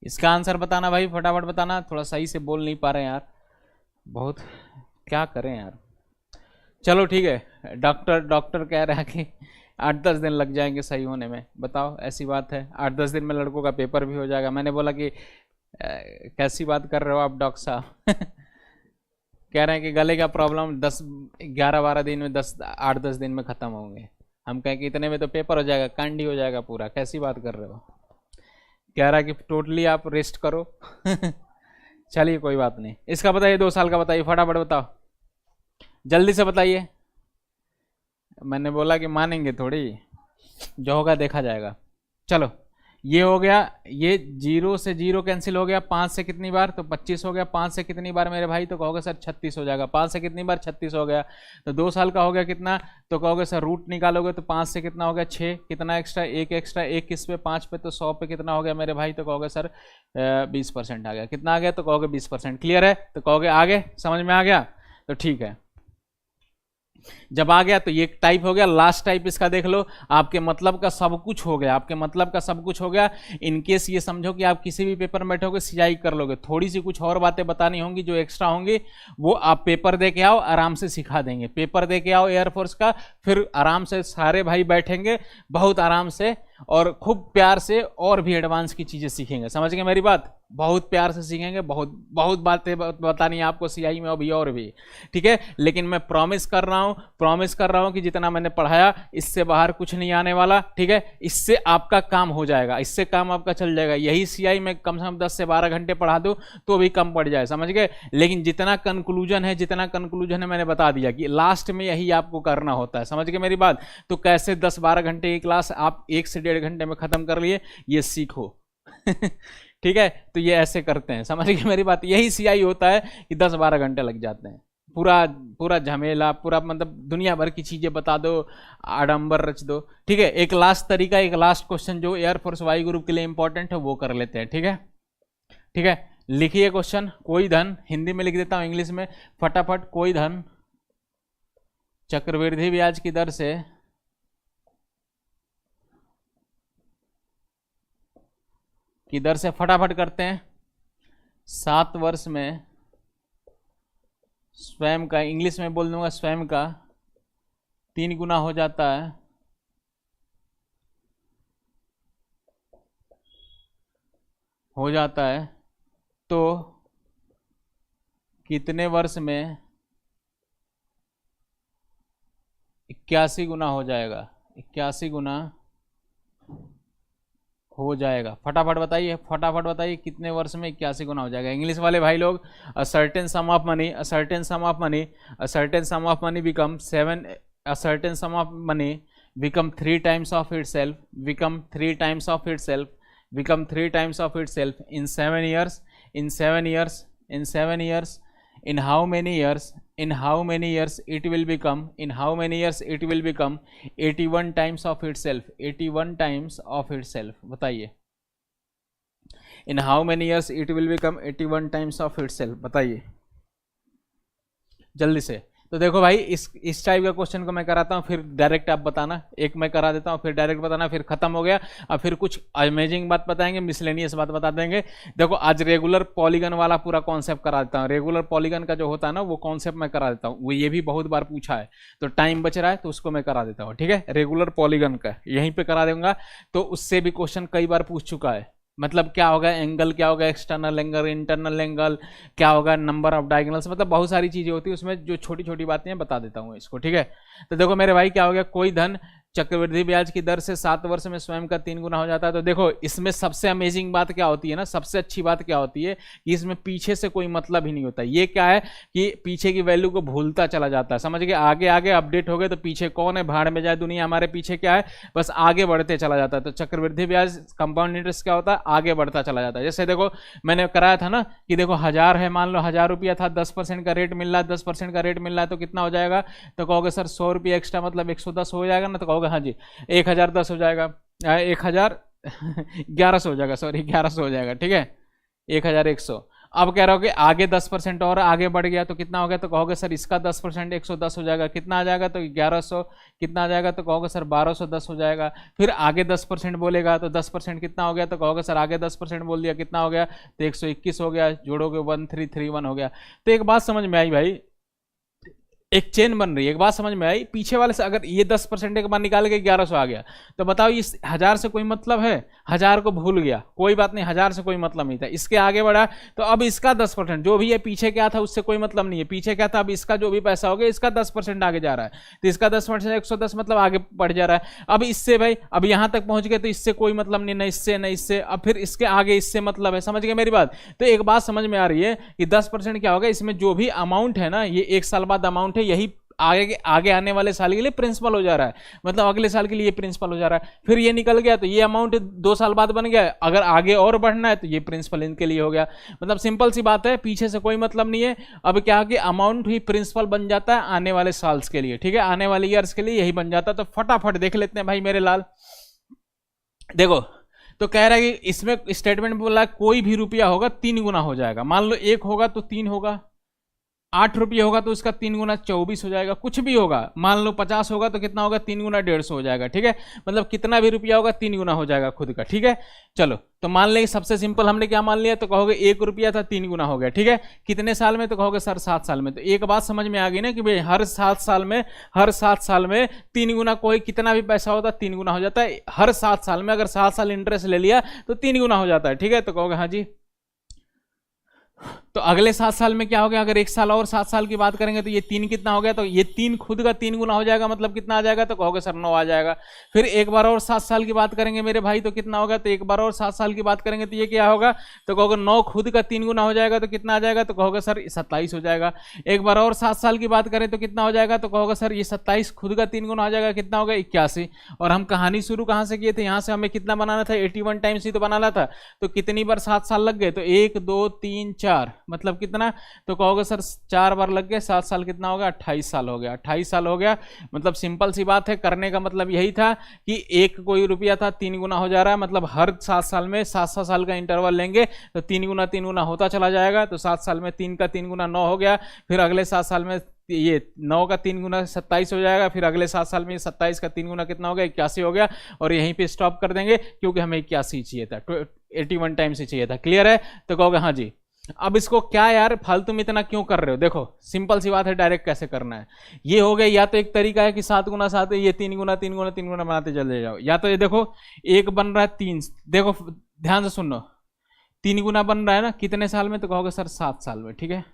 इसका आंसर बताना भाई, फटाफट बताना। थोड़ा सही से बोल नहीं पा रहे हैं यार, बहुत क्या करें यार। चलो ठीक है, डॉक्टर डॉक्टर कह रहा है कि 8-10 दिन लग जाएंगे सही होने में। बताओ ऐसी बात है? 8-10 दिन में लड़कों का पेपर भी हो जाएगा। मैंने बोला कि कैसी बात कर रहे हो आप डॉक्टर साहब? कह रहे हैं कि गले का प्रॉब्लम 10-11-12 दिन में, 8-10 दिन में ख़त्म होंगे। हम कहें कि इतने में तो पेपर हो जाएगा, कांडी हो जाएगा पूरा। कैसी बात कर रहे हो? कह रहा है कि टोटली आप रेस्ट करो। चलिए कोई बात नहीं। इसका बताइए, 2 साल का बताइए, फटाफट बताओ, जल्दी से बताइए। मैंने बोला कि मानेंगे थोड़ी, जो होगा देखा जाएगा। चलो ये हो गया, ये 0 से 0 कैंसिल हो गया। 5 से कितनी बार? तो 25 हो गया। 5 से कितनी बार मेरे भाई? तो कहोगे सर 36 हो जाएगा। 5 से कितनी बार? 36 हो गया। तो 2 साल का हो गया कितना? तो कहोगे सर रूट निकालोगे तो 5 से कितना हो गया? 6। कितना एक्स्ट्रा? एक एक्स्ट्रा। एक किस पे? 5 पे। तो 100 पे कितना हो गया मेरे भाई? तो कहोगे सर 20% आ गया। कितना आ गया? तो कहोगे 20%। क्लियर है? तो कहोगे आगे समझ में आ गया? तो ठीक है, जब आ गया तो ये टाइप हो गया। लास्ट टाइप इसका देख लो, आपके मतलब का सब कुछ हो गया, आपके मतलब का सब कुछ हो गया। इनकेस ये समझो कि आप किसी भी पेपर में बैठोगे सियाई कर लोगे, थोड़ी सी कुछ और बातें बतानी होंगी जो एक्स्ट्रा होंगी, वो आप पेपर दे के आओ, आराम से सिखा देंगे। पेपर दे के आओ एयरफोर्स का, फिर आराम से सारे भाई बैठेंगे बहुत आराम से, और खूब प्यार से और भी एडवांस की चीजें सीखेंगे। समझ गए मेरी बात? बहुत प्यार से सीखेंगे, बहुत बहुत बातें बतानी है आपको सीआई में अभी और भी। ठीक है, लेकिन मैं प्रॉमिस कर रहा हूं, प्रॉमिस कर रहा हूं कि जितना मैंने पढ़ाया इससे बाहर कुछ नहीं आने वाला। ठीक है, इससे आपका काम हो जाएगा, इससे काम आपका चल जाएगा। यही सीआई में कम से कम 10 से 12 घंटे पढ़ा दूं तो भी कम पड़ जाए। समझ गए? लेकिन जितना कंक्लूजन है, जितना कंक्लूजन है मैंने बता दिया कि लास्ट में यही आपको करना होता है। समझ गए मेरी बात? तो कैसे 10-12 घंटे की क्लास आप 1 से 1.5 घंटे में खत्म कर लिए, ये सीखो। ठीक है, तो ये ऐसे करते हैं। समझ गए मेरी बात? यही सीआई होता है कि 10-12 घंटे लग जाते हैं। पूरा पूरा झमेला, पूरा मतलब दुनिया भर की चीजें बता दो, आडंबर रच दो। ठीक है, एक लास्ट तरीका, एक लास्ट क्वेश्चन जो एयरफोर्स वाई ग्रुप के लिए इंपॉर्टेंट है वो कर लेते हैं। ठीक है, ठीक है, लिखिए क्वेश्चन। कोई धन, हिंदी में लिख देता हूं, इंग्लिश में फटाफट। कोई धन चक्रवृद्धि ब्याज की दर से फटाफट करते हैं 7 वर्ष में स्वयं का, इंग्लिश में बोल दूंगा, स्वयं का 3 गुना हो जाता है। तो कितने वर्ष में 81 गुना हो जाएगा? 81 गुना हो जाएगा। फटाफट बताइए, फटाफट बताइए कितने वर्ष में 81 गुना हो जाएगा। इंग्लिश वाले भाई लोग, a certain some of money, a certain some of money, a certain some of money become 7, a certain some of money become 3 times of itself, become 3 times of itself, become 3 times of itself in 7 years, in 7 years, in 7 years, in how many years, in how many years it will become, in how many years it will become 81 times of itself, 81 times of itself। बताइए in how many years it will become 81 times of itself, बताइए जल्दी से। तो देखो भाई, इस type का question को मैं कराता हूँ, फिर डायरेक्ट आप बताना। एक मैं करा देता हूँ, फिर डायरेक्ट बताना, फिर खत्म हो गया। अब फिर कुछ अमेजिंग बात बताएंगे, मिसलेनियस बात बता देंगे। देखो आज रेगुलर पॉलीगन वाला पूरा कॉन्सेप्ट करा देता हूँ। रेगुलर पॉलीगन का जो होता है ना, वो कॉन्सेप्ट मैं करा देता हूँ। वो ये भी बहुत बार पूछा है, तो टाइम बच रहा है तो उसको मैं करा देता हूँ। ठीक है, रेगुलर पॉलीगन का यहीं पर करा दूंगा। तो उससे भी क्वेश्चन कई बार पूछ चुका है। मतलब क्या होगा एंगल, क्या होगा एक्सटर्नल एंगल, इंटरनल एंगल, क्या होगा नंबर ऑफ डायगोनल्स, मतलब बहुत सारी चीजें होती है उसमें, जो छोटी छोटी बातें हैं बता देता हूँ इसको। ठीक है, तो देखो मेरे भाई क्या हो गया, कोई धन चक्रवृद्धि ब्याज की दर से 7 वर्ष में स्वयं का 3 गुना हो जाता है। तो देखो इसमें सबसे अमेजिंग बात क्या होती है ना, सबसे अच्छी बात क्या होती है कि इसमें पीछे से कोई मतलब ही नहीं होता। ये क्या है कि पीछे की वैल्यू को भूलता चला जाता है, समझ गए। आगे आगे अपडेट हो गए तो पीछे कौन है, भाड़ में जाए दुनिया, हमारे पीछे क्या है, बस आगे बढ़ते चला जाता है। तो चक्रवृद्धि ब्याज कंपाउंड इंटरेस्ट क्या होता है, आगे बढ़ता चला जाता है। जैसे देखो मैंने कराया था ना कि देखो 1000 है, मान लो 1000 रुपया था, 10% का रेट मिल रहा है, 10% का रेट मिल रहा है तो कितना हो जाएगा। तो कहोगे सर 100 रुपया एक्स्ट्रा मतलब 110 हो जाएगा ना, तो कहोगे हाँ जी 1010 हो जाएगा, 1011 हो जाएगा, सॉरी 1100 हो जाएगा। ठीक है, 1100। अब कह रहा हो कि आगे 10% और आगे बढ़ गया तो कितना हो गया, तो कहोगे सर इसका 10% 110 हो जाएगा, कितना आ जाएगा, तो 1100। कितना आ जाएगा, तो कहोगे सर 1210 हो जाएगा। फिर आगे 10% बोलेगा तो 10% कितना हो गया, तो कहोगे सर आगे 10% बोल दिया, कितना हो गया, तो 121 हो गया, जोड़ोगे 1331 हो गया। तो एक बात समझ में आई भाई, एक चेन बन रही है। एक बात समझ में आई, पीछे वाले से अगर ये 10% एक बार निकाल के 1100 आ गया, तो बताओ इस 1000 से कोई मतलब है, 1000 को भूल गया, कोई बात नहीं, 1000 से कोई मतलब नहीं था, इसके आगे बढ़ा तो अब इसका 10% जो भी है, पीछे क्या था उससे कोई मतलब नहीं है, पीछे क्या था, अब इसका जो भी पैसा हो गया इसका 10% आगे जा रहा है, तो इसका 10% 110 मतलब आगे बढ़ जा रहा है। अब इससे भाई अब यहां तक पहुंच गए तो इससे कोई मतलब नहीं, न इससे न इससे, अब फिर इसके आगे इससे मतलब है, समझ गए मेरी बात। तो एक बात समझ में आ रही है कि 10% क्या होगा, इसमें जो भी अमाउंट है ना, ये 1 साल बाद अमाउंट है, यही आगे आने वाले साल के लिए प्रिंसिपल हो जा रहा है, मतलब अगले साल के लिए प्रिंसिपल हो जा रहा है। फिर ये निकल गया तो ये अमाउंट 2 साल बाद बन गया, अगर आगे और बढ़ना है तो ये प्रिंसिपल इनके लिए हो गया। मतलब सिंपल सी बात है, पीछे से कोई मतलब नहीं है। अब क्या कि अमाउंट ही प्रिंसिपल बन जाता है आने वाले साल्स के लिए, ठीक है, आने वाले ईयर्स के लिए यही बन जाता है। तो फटाफट देख लेते हैं भाई मेरे लाल। देखो तो कह रहा है कि इसमें स्टेटमेंट बोला कोई भी रुपया होगा 3 गुना हो जाएगा। मान लो 1 होगा तो 3 होगा, 8 रुपये होगा तो उसका 3 गुना 24 हो जाएगा, कुछ भी होगा। मान लो 50 होगा तो कितना होगा, 3 गुना 150 हो जाएगा। ठीक है, मतलब कितना भी रुपया होगा 3 गुना हो जाएगा खुद का। ठीक है, चलो तो मान लें सबसे सिंपल हमने क्या मान लिया, तो कहोगे 1 रुपया था 3 गुना हो गया। ठीक है, कितने साल में, तो कहोगे सर 7 साल में। तो एक बात समझ में आ गई ना कि भाई हर 7 साल में 3 गुना, कोई कितना भी पैसा होता है 3 गुना हो जाता है हर 7 साल में। अगर 7 साल इंटरेस्ट ले लिया तो 3 गुना हो जाता है। ठीक है, तो कहोगे हाँ जी। तो अगले 7 साल में क्या हो गया, अगर 1 साल और 7 साल की बात करेंगे तो ये 3 कितना हो गया, तो ये 3 खुद का 3 गुना हो जाएगा, मतलब कितना आ जाएगा, तो कहोगे सर 9 आ जाएगा। फिर एक बार और 7 साल की बात करेंगे मेरे भाई तो कितना होगा, तो एक बार और 7 साल की बात करेंगे तो ये क्या होगा, तो कहोगे 9 खुद का 3 गुना हो जाएगा, तो कितना आ जाएगा, तो कहोगे सर 27 हो जाएगा। एक बार और 7 साल की बात करें तो कितना हो जाएगा, तो कहोगे सर ये 27 खुद का 3 गुना हो जाएगा, कितना होगा 81। और हम कहानी शुरू कहाँ से किए थे, यहाँ से हमें कितना बनाना था, 81 टाइम्स ही तो बनाना था। तो कितनी बार 7 साल लग गए, तो 1 2 3 4 मतलब कितना, तो कहोगे सर 4 बार लग गए, 7 साल कितना होगा, 28 साल हो गया। 28 साल हो गया, मतलब सिंपल सी बात है, करने का मतलब यही था कि एक कोई रुपया था 3 गुना हो जा रहा है, मतलब हर 7 साल में 7 साल का इंटरवल लेंगे तो 3 गुना होता चला जाएगा। तो 7 साल में 3 का 3 गुना 9 हो गया। फिर अगले 7 साल में ये 9 का 3 गुना 27 हो जाएगा। फिर अगले 7 साल में 27 का 3 गुना कितना हो गया, 81 हो गया। और यहीं पे स्टॉप कर देंगे क्योंकि हमें 81 चाहिए था, 81 टाइम्स ही चाहिए था। क्लियर है, तो कहोगे हाँ जी। अब इसको क्या यार फालतू में इतना क्यों कर रहे हो, देखो सिंपल सी बात है, डायरेक्ट कैसे करना है। ये हो गया, या तो एक तरीका है कि 7 गुना 7 ये 3 गुना 3 गुना 3 गुना बनाते चले जाओ, या तो ये देखो एक बन रहा है 3, देखो ध्यान से सुनो, 3 गुना बन रहा है ना कितने साल में, तो कहोगे सर 7 साल में। ठीक है,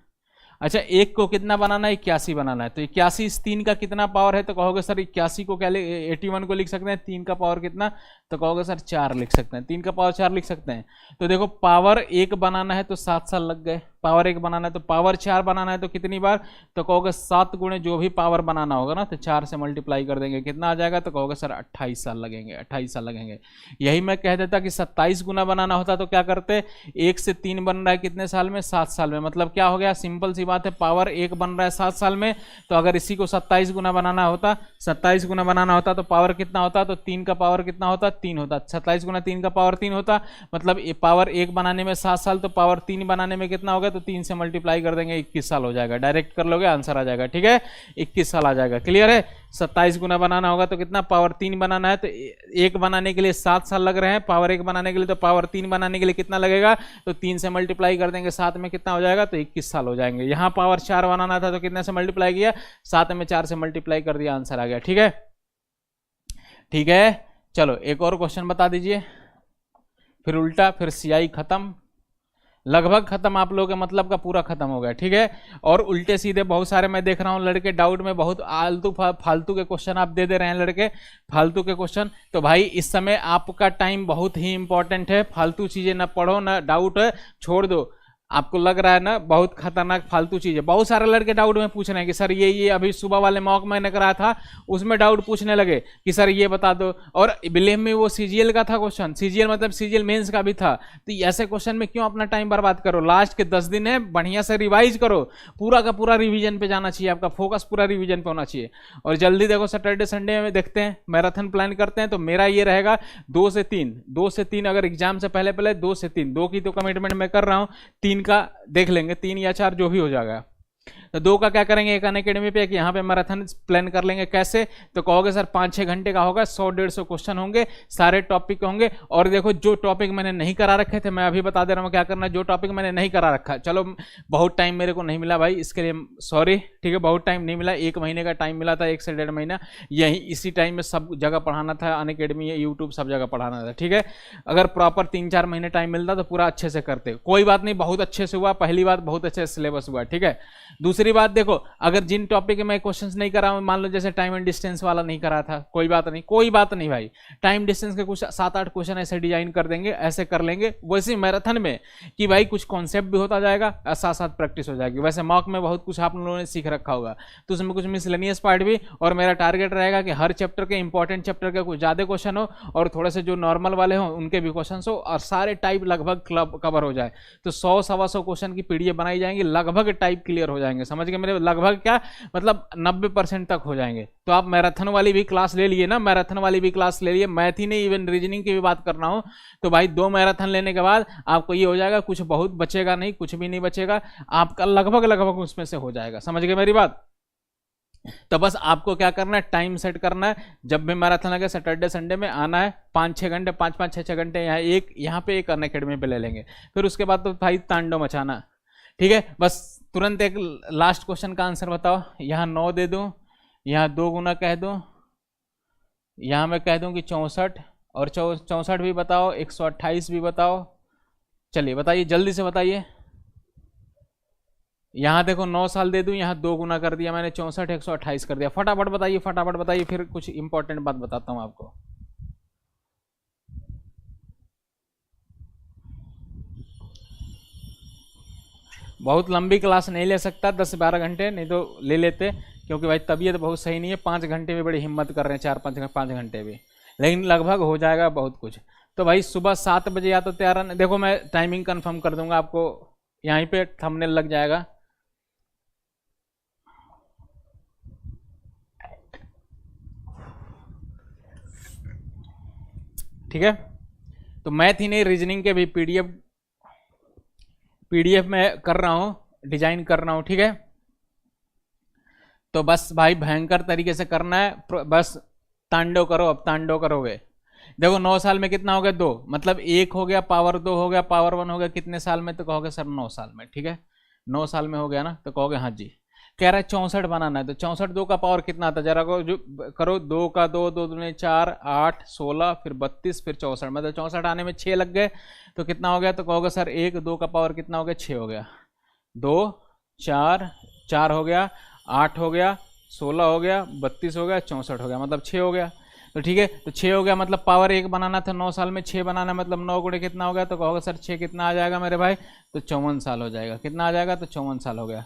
अच्छा एक को कितना बनाना है, 81 बनाना है। तो 81 इस 3 का कितना पावर है, तो कहोगे सर 81 को क्या 81 को लिख सकते हैं, 3 का पावर कितना तो कहोगे सर 4 लिख सकते हैं, 3 का पावर 4 लिख सकते हैं। तो देखो पावर 1 बनाना है तो 7 साल लग गए, पावर 1 बनाना है, तो पावर 4 बनाना है तो कितनी बार, तो कहोगे 7 गुणे जो भी पावर बनाना होगा ना, तो 4 से मल्टीप्लाई कर देंगे, कितना आ जाएगा, तो कहोगे सर 28 साल लगेंगे, 28 साल लगेंगे। यही मैं कह देता कि 27 गुना बनाना होता तो क्या करते, 1 से 3 बन रहा है कितने साल में, 7 साल में, मतलब क्या हो गया, सिंपल सी बात है, पावर 1 बन रहा है 7 साल में, तो अगर इसी को 27 गुना बनाना होता, 27 गुना बनाना होता तो पावर कितना होता, तो 3 का पावर कितना होता, 3 होता, 27 गुना 3 का पावर 3 होता, मतलब पावर 1 बनाने में 7 साल, तो पावर 3 बनाने में कितना होगा, तो 3 से मल्टीप्लाई कर देंगे, 21 साल हो जाएगा, डायरेक्ट कर लोगे आंसर आ जाएगा, ठीक है, 21 साल आ जाएगा। क्लियर है, 27 गुना बनाना होगा तो कितना, पावर 3 बनाना है, तो 1 बनाने के लिए 7 साल लग रहे हैं, पावर 1 बनाने के लिए, तो पावर 3 बनाने के लिए कितना लगेगा, तो 3 से मल्टीप्लाई कर देंगे, 7 में कितना हो जाएगा, तो 21 साल हो जाएंगे। यहाँ पावर 4 बनाना था तो कितने से मल्टीप्लाई किया, 7 में 4 से मल्टीप्लाई कर दिया, आंसर आ गया, ठीक है, ठीक है। चलो एक और क्वेश्चन बता दीजिए, फिर उल्टा, फिर सियाई खत्म, लगभग खत्म, आप लोगों के मतलब का पूरा खत्म हो गया, ठीक है। और उल्टे सीधे बहुत सारे मैं देख रहा हूँ लड़के डाउट में बहुत फालतू के क्वेश्चन आप दे रहे हैं लड़के, फालतू के क्वेश्चन। तो भाई इस समय आपका टाइम बहुत ही इंपॉर्टेंट है, फालतू चीजें ना पढ़ो, ना डाउट छोड़ दो। आपको लग रहा है ना बहुत खतरनाक फालतू चीज है, बहुत सारे लड़के डाउट में पूछ रहे हैं कि सर ये अभी सुबह वाले मॉक मैंने करा था उसमें डाउट पूछने लगे कि सर ये बता दो, और बिलीव में वो सीजीएल का था क्वेश्चन, सीजीएल मतलब सीजीएल मेंस का भी था। तो ऐसे क्वेश्चन में क्यों अपना टाइम बर्बाद करो, लास्ट के 10 दिन है, बढ़िया से रिवाइज करो, पूरा का पूरा रिवीजन पे जाना चाहिए, आपका फोकस पूरा रिवीजन पे होना चाहिए। और जल्दी देखो, सैटरडे संडे में देखते हैं, मैराथन प्लान करते हैं, तो मेरा ये रहेगा 2 से 3 अगर एग्जाम से पहले 2 से 3, 2 की तो कमिटमेंट मैं कर रहा हूँ, 3 का देख लेंगे, 3 या 4 जो भी हो जाएगा। तो 2 का क्या करेंगे, एक अनअकैडमी पे, एक यहाँ पे मैराथन प्लान कर लेंगे। कैसे, तो कहोगे सर 5-6 घंटे का होगा, 100-150 क्वेश्चन होंगे, सारे टॉपिक होंगे। और देखो जो टॉपिक मैंने नहीं करा रखे थे, मैं अभी बता दे रहा हूँ क्या करना है, जो टॉपिक मैंने नहीं करा रखा, चलो बहुत टाइम मेरे को नहीं मिला भाई, इसके लिए सॉरी, ठीक है, बहुत टाइम नहीं मिला, 1 महीने का टाइम मिला था, 1 से 1.5 महीना, यही इसी टाइम में सब जगह पढ़ाना था, अनअकैडमी, यूट्यूब सब जगह पढ़ाना था, ठीक है। अगर प्रॉपर 3-4 महीने टाइम मिलता तो पूरा अच्छे से करते, कोई बात नहीं, बहुत अच्छे से हुआ, पहली बात बहुत अच्छे से सिलेबस हुआ, ठीक है। दूसरी बात देखो, अगर जिन टॉपिक में क्वेश्चंस नहीं करा हूं, मान लो जैसे टाइम एंड डिस्टेंस वाला नहीं करा था, कोई बात नहीं, कोई बात नहीं भाई, टाइम डिस्टेंस के कुछ 7-8 क्वेश्चन ऐसे डिजाइन कर देंगे, ऐसे कर लेंगे। वैसे मैराथन में कि भाई कुछ कॉन्सेप्ट भी होता जाएगा और साथ साथ प्रैक्टिस हो जाएगी। वैसे मॉक में बहुत कुछ आप लोगों ने सीख रखा होगा, तो उसमें कुछ मिसलेनियस पार्ट भी, और मेरा टारगेट रहेगा कि हर चैप्टर के इंपॉर्टेंट चैप्टर के कुछ ज्यादा क्वेश्चन हो, और थोड़े से जो नॉर्मल वाले हो उनके भी क्वेश्चन हो, और सारे टाइप लगभग कवर हो जाए। तो 100-125 क्वेश्चन की पीडीएफ बनाई जाएंगी, लगभग टाइप क्लियर हो जाएंगे, समझ गए मेरे, लगभग क्या मतलब 90% तक हो जाएंगे। तो आप मैराथन वाली भी क्लास ले लिए ना, मैराथन वाली भी क्लास ले लिए, मैथ ही नहीं इवन रीजनिंग की भी बात कर रहा हूं, तो भाई 2 मैराथन लेने के बाद आपको ये हो जाएगा, कुछ बहुत बचेगा नहीं, कुछ भी नहीं बचेगा, आपका लगभग उसमें से हो जाएगा, समझ गए मेरी बात। तो बस आपको क्या करना है, टाइम सेट करना है, जब भी मैराथन लगे सैटरडे संडे में आना है, 5-6 घंटे, 5-5, 6-6 घंटे यहाँ पे एक अनअकैडमी पे ले लेंगे, फिर उसके बाद तो भाई तांडव मचाना, ठीक है। बस तुरंत एक लास्ट क्वेश्चन का आंसर बताओ, यहाँ 9 दे दूं, यहाँ 2 गुना कह दूं, यहाँ मैं कह दूं कि 64, और 64 भी बताओ, 128 भी बताओ, चलिए बताइए जल्दी से बताइए। यहाँ देखो 9 साल दे दूं, यहाँ 2 गुना कर दिया मैंने, 64 128 कर दिया, फटाफट बताइए, फटाफट बताइए, फिर कुछ इंपॉर्टेंट बात बताता हूँ आपको। बहुत लंबी क्लास नहीं ले सकता, 10-12 घंटे, नहीं तो ले लेते, क्योंकि भाई तबीयत बहुत सही नहीं है, 5 घंटे में बड़ी हिम्मत कर रहे हैं, 4-5 घंटे भी, लेकिन लगभग हो जाएगा बहुत कुछ। तो भाई सुबह 7 बजे या तो तैयार, देखो मैं टाइमिंग कंफर्म कर दूंगा आपको, यहीं पे थंबनेल लग जाएगा, ठीक है। तो मैथ ही नहीं, रीजनिंग के भी पीडीएफ में कर रहा हूं, डिजाइन कर रहा हूं, ठीक है। तो बस भाई भयंकर तरीके से करना है, बस तांडव करो, अब तांडव करोगे। देखो 9 साल में कितना हो गया, 2, मतलब 1 हो गया, पावर 2 हो गया, पावर 1 हो गया, कितने साल में, तो कहोगे सर 9 साल में, ठीक है, 9 साल में हो गया ना, तो कहोगे हाँ जी। कह रहा है 64 बनाना है, तो 64 2 का पावर कितना आता है, जरा को जो करो, 2 का 2, 2 दूने 4, 8, 16, फिर 32, फिर 64, मतलब 64 आने में 6 लग गए, तो कितना हो गया, तो कहोगे सर 1, 2 का पावर कितना हो गया, 6 हो गया, 2, 4, 4 हो गया, 8 हो गया, 16 हो गया, 32 हो गया, 64 हो गया, मतलब 6 हो गया। तो ठीक है, तो 6 हो गया, मतलब पावर 1 बनाना था 9 साल में, 6 बनाना मतलब 9 गुणे कितना हो गया, तो कहोगे सर 6 कितना आ जाएगा मेरे भाई, तो 54 साल हो जाएगा। कितना आ जाएगा, तो 54 साल हो गया।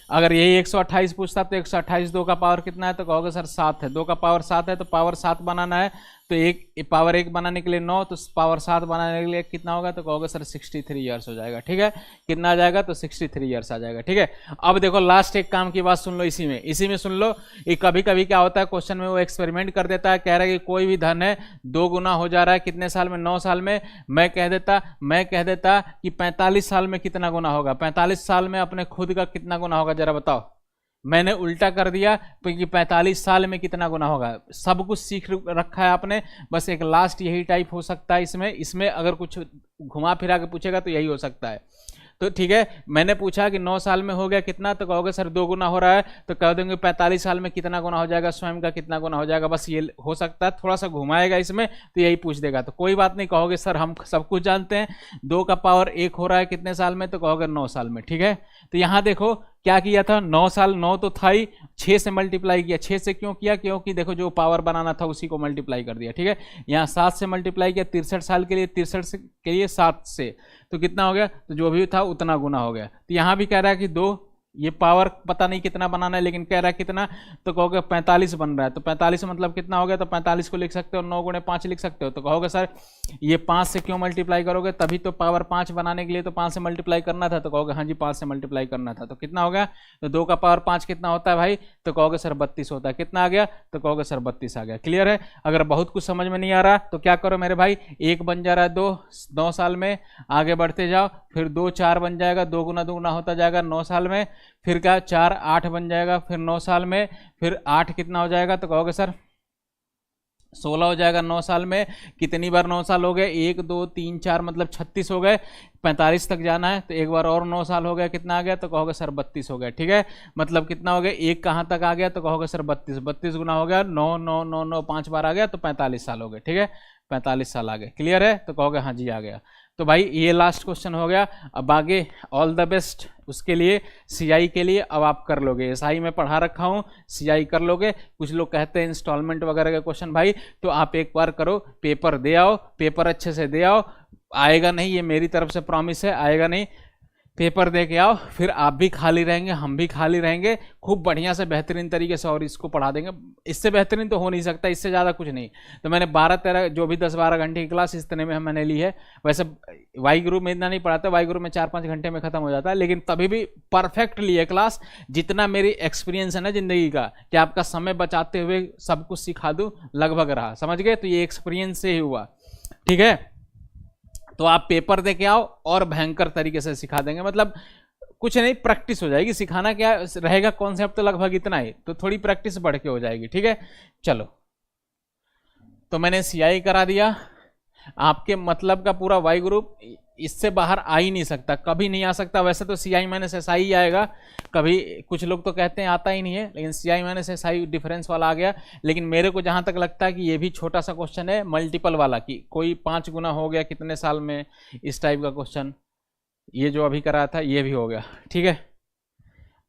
अगर यही 128 पूछता तो 128 2 का पावर कितना है, तो कहोगे सर 7 है। 2 का पावर 7 है, तो पावर 7 बनाना है, तो एक पावर 1 बनाने के लिए 9, तो पावर 7 बनाने के लिए कितना होगा, तो कहोगे सर 63 ईयर्स हो जाएगा। ठीक है, कितना आ जाएगा, तो 63 ईयर्स आ जाएगा। ठीक है, अब देखो लास्ट एक काम की बात सुन लो, इसी में सुन लो। ये कभी कभी क्या होता है क्वेश्चन में, वो एक्सपेरिमेंट कर देता है, कह रहा है कि कोई भी धन है 2 गुना हो जा रहा है कितने साल में, 9 साल में। मैं कह देता कि 45 साल में कितना गुना होगा, 45 साल में अपने खुद का कितना गुना होगा, जरा बताओ। मैंने उल्टा कर दिया क्योंकि 45 साल में कितना गुना होगा। सब कुछ सीख रखा है आपने, बस एक लास्ट यही टाइप हो सकता है। इसमें अगर कुछ घुमा फिरा के पूछेगा तो यही हो सकता है। तो ठीक है, मैंने पूछा कि 9 साल में हो गया कितना, तो कहोगे सर 2 गुना हो रहा है, तो कह देंगे 45 साल में कितना गुना हो जाएगा, स्वयं का कितना गुना हो जाएगा। बस ये हो सकता है, थोड़ा सा घुमाएगा इसमें तो यही पूछ देगा। तो कोई बात नहीं, कहोगे सर हम सब कुछ जानते हैं, 2 का पावर 1 हो रहा है कितने साल में, तो कहोगे 9 साल में। ठीक है, तो यहाँ देखो क्या किया था, 9 साल, 9 तो था ही, 6 से मल्टीप्लाई किया। 6 से क्यों किया, क्योंकि देखो जो पावर बनाना था उसी को मल्टीप्लाई कर दिया। ठीक है, यहाँ 7 से मल्टीप्लाई किया 63 साल के लिए, 63 के लिए 7 से, तो कितना हो गया, तो जो भी था उतना गुना हो गया। तो यहाँ भी कह रहा है कि 2, ये पावर पता नहीं कितना बनाना है, लेकिन कह रहा है कितना, तो कहोगे 45 बन रहा है, तो 45 मतलब कितना हो गया, तो 45 को लिख सकते हो, 9 गुणे 5 लिख सकते हो। तो कहोगे सर ये 5 से क्यों मल्टीप्लाई करोगे, तभी तो पावर 5 बनाने के लिए तो 5 से मल्टीप्लाई करना था। तो कहोगे हाँ जी 5 से मल्टीप्लाई करना था। तो कितना हो गया, तो 2 का पावर 5 कितना होता है भाई, तो कहोगे सर 32 होता है। कितना आ गया, तो कहोगे सर 32 आ गया। क्लियर है। अगर बहुत कुछ समझ में नहीं आ रहा तो क्या करो मेरे भाई, 1 बन जा रहा है 2, 9 साल में, आगे बढ़ते जाओ, फिर 2 4 बन जाएगा, 2 गुना 2 गुना होता जाएगा 9 साल में, फिर क्या 4 8 बन जाएगा, फिर 9 साल में, फिर 8 कितना हो जाएगा, तो कहोगे सर 16 हो जाएगा 9 साल में। कितनी बार 9 साल हो गए, 1 2 3 4 मतलब 36 हो गए। 45 तक जाना है तो एक बार और 9 साल हो गया, कितना आ गया, तो कहोगे सर 32 हो गया। ठीक है, मतलब कितना हो गया, 1 कहाँ तक आ गया, तो कहोगे सर 32, 32 गुना हो गया 9 9 9 9 5 बार आ गया, तो 45 साल हो गए। ठीक है, 45 साल आ गए। क्लियर है, तो कहोगे हाँ जी आ गया। तो भाई ये लास्ट क्वेश्चन हो गया। अब आगे ऑल द बेस्ट उसके लिए, सीआई के लिए अब आप कर लोगे। एसआई में पढ़ा रखा हूँ, सीआई कर लोगे। कुछ लोग कहते हैं इंस्टॉलमेंट वगैरह के क्वेश्चन भाई, तो आप एक बार करो, पेपर दे आओ, पेपर अच्छे से दे आओ। आएगा नहीं, ये मेरी तरफ से प्रॉमिस है, आएगा नहीं। पेपर दे के आओ, फिर आप भी खाली रहेंगे, हम भी खाली रहेंगे, खूब बढ़िया से बेहतरीन तरीके से और इसको पढ़ा देंगे। इससे बेहतरीन तो हो नहीं सकता, इससे ज़्यादा कुछ नहीं। तो मैंने 12-13 जो भी 10-12 घंटे की क्लास इतने में मैंने ली है। वैसे वाई ग्रुप में इतना नहीं पढ़ाता, वाई ग्रुप में 4-5 घंटे में खत्म हो जाता है, लेकिन तभी भी परफेक्ट ली है क्लास। जितना मेरी एक्सपीरियंस है ना जिंदगी का, कि आपका समय बचाते हुए सब कुछ सिखा दूँ, लगभग रहा। समझ गए, तो ये एक्सपीरियंस से ही हुआ। ठीक है, तो आप पेपर दे के आओ और भयंकर तरीके से सिखा देंगे। मतलब कुछ नहीं, प्रैक्टिस हो जाएगी। सिखाना क्या रहेगा, कॉन्सेप्ट तो लगभग इतना ही, तो थोड़ी प्रैक्टिस बढ़ के हो जाएगी। ठीक है, चलो, तो मैंने सीआई करा दिया। आपके मतलब का पूरा वाई ग्रुप इससे बाहर आ ही नहीं सकता, कभी नहीं आ सकता। वैसे तो सीआई माइनस एसआई ही आएगा कभी, कुछ लोग तो कहते हैं आता ही नहीं है, लेकिन सीआई माइनस एसआई डिफरेंस वाला आ गया। लेकिन मेरे को जहां तक लगता है कि ये भी छोटा सा क्वेश्चन है, मल्टीपल वाला, कि कोई 5 गुना हो गया कितने साल में, इस टाइप का क्वेश्चन, ये जो अभी कराया था ये भी हो गया। ठीक है,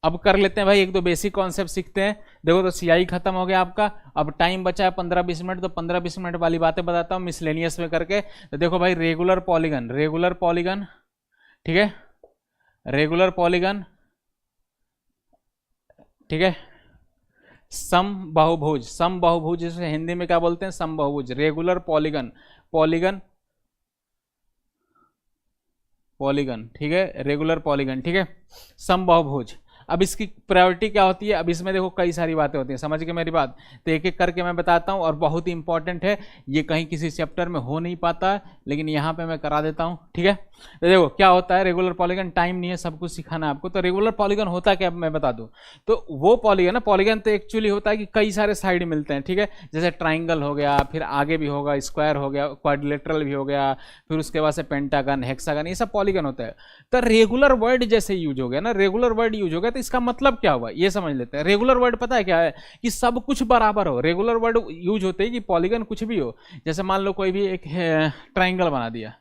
अब कर लेते हैं भाई, 1-2 बेसिक कॉन्सेप्ट सीखते हैं। देखो, तो सीआई खत्म हो गया आपका। अब टाइम बचा है 15-20 मिनट, तो 15-20 मिनट वाली बातें बताता हूँ मिसलेनियस में करके। तो देखो भाई, रेगुलर पॉलीगन, ठीक है, रेगुलर पॉलीगन, ठीक है, सम बहुभुज इसे हिंदी में क्या बोलते हैं, सम बहुभुज। रेगुलर पॉलीगन, ठीक है, रेगुलर पॉलीगन, ठीक है, सम बहुभुज। अब इसकी प्रायोरिटी क्या होती है, अब इसमें देखो कई सारी बातें होती हैं, समझ गए मेरी बात। तो एक एक करके मैं बताता हूँ, और बहुत ही इंपॉर्टेंट है, ये कहीं किसी चैप्टर में हो नहीं पाता है, लेकिन यहाँ पे मैं करा देता हूँ। ठीक है, तो देखो क्या होता है रेगुलर पॉलीगन। टाइम नहीं है सब कुछ सिखाना है आपको। तो रेगुलर पॉलीगन होता क्या, मैं बता दूँ। तो वो पॉलीगन ना, पॉलीगन तो एक्चुअली होता है कि कई सारे साइड मिलते हैं। ठीक है, जैसे ट्राइंगल हो गया, फिर आगे भी होगा स्क्वायर हो गया, क्वाड्रिलेटरल भी हो गया, फिर उसके बाद से पेंटागन, हेक्सागन, ये सब पॉलीगन होता है। तो रेगुलर वर्ड जैसे यूज हो गया ना, रेगुलर वर्ड यूज हो गया, तो इसका मतलब क्या हुआ ये समझ लेते हैं। रेगुलर वर्ड पता है क्या है, कि सब कुछ बराबर हो। रेगुलर वर्ड यूज होते हैं कि पॉलीगन कुछ भी हो। जैसे मान लो कोई भी एक ट्राइंगल बना दिया,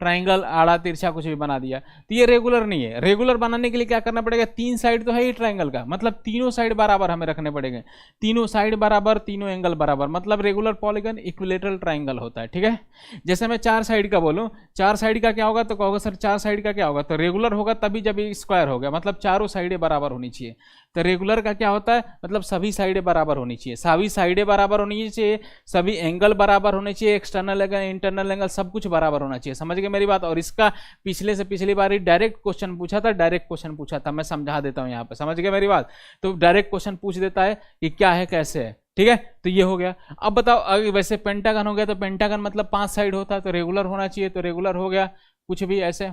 ट्राइंगल, आड़ा तिरछा कुछ भी बना दिया, तो ये रेगुलर नहीं है। रेगुलर बनाने के लिए क्या करना पड़ेगा, 3 साइड तो है ही ट्राइंगल का, मतलब तीनों साइड बराबर हमें रखने पड़ेंगे, तीनों साइड बराबर, तीनों एंगल बराबर, मतलब रेगुलर पॉलीगन इक्विलेटरल ट्राइंगल होता है, ठीक है। जैसे मैं 4 साइड का बोलूं, 4 साइड का क्या होगा, तो कहोगे सर 4 साइड का क्या होगा, तो रेगुलर होगा तभी जब ये स्क्वायर हो गया, मतलब चारों साइडें बराबर होनी चाहिए। तो रेगुलर का क्या होता है, मतलब सभी साइडें बराबर होनी चाहिए, सभी साइडें बराबर होनी चाहिए, सभी एंगल बराबर होने चाहिए, एक्सटर्नल एंगल इंटरनल एंगल सब कुछ बराबर होना चाहिए। समझ गए मेरी बात। और इसका पिछले से पिछली बार डायरेक्ट क्वेश्चन पूछा था, डायरेक्ट क्वेश्चन पूछा था, मैं समझा देता हूं यहाँ पे, समझ गए मेरी बात। तो डायरेक्ट क्वेश्चन पूछ देता है कि क्या है कैसे है, ठीक है। तो ये हो गया। अब बताओ, वैसे पेंटागन हो गया, तो पेंटागन मतलब 5 साइड होता है, तो रेगुलर होना चाहिए, तो रेगुलर हो गया, कुछ भी ऐसे,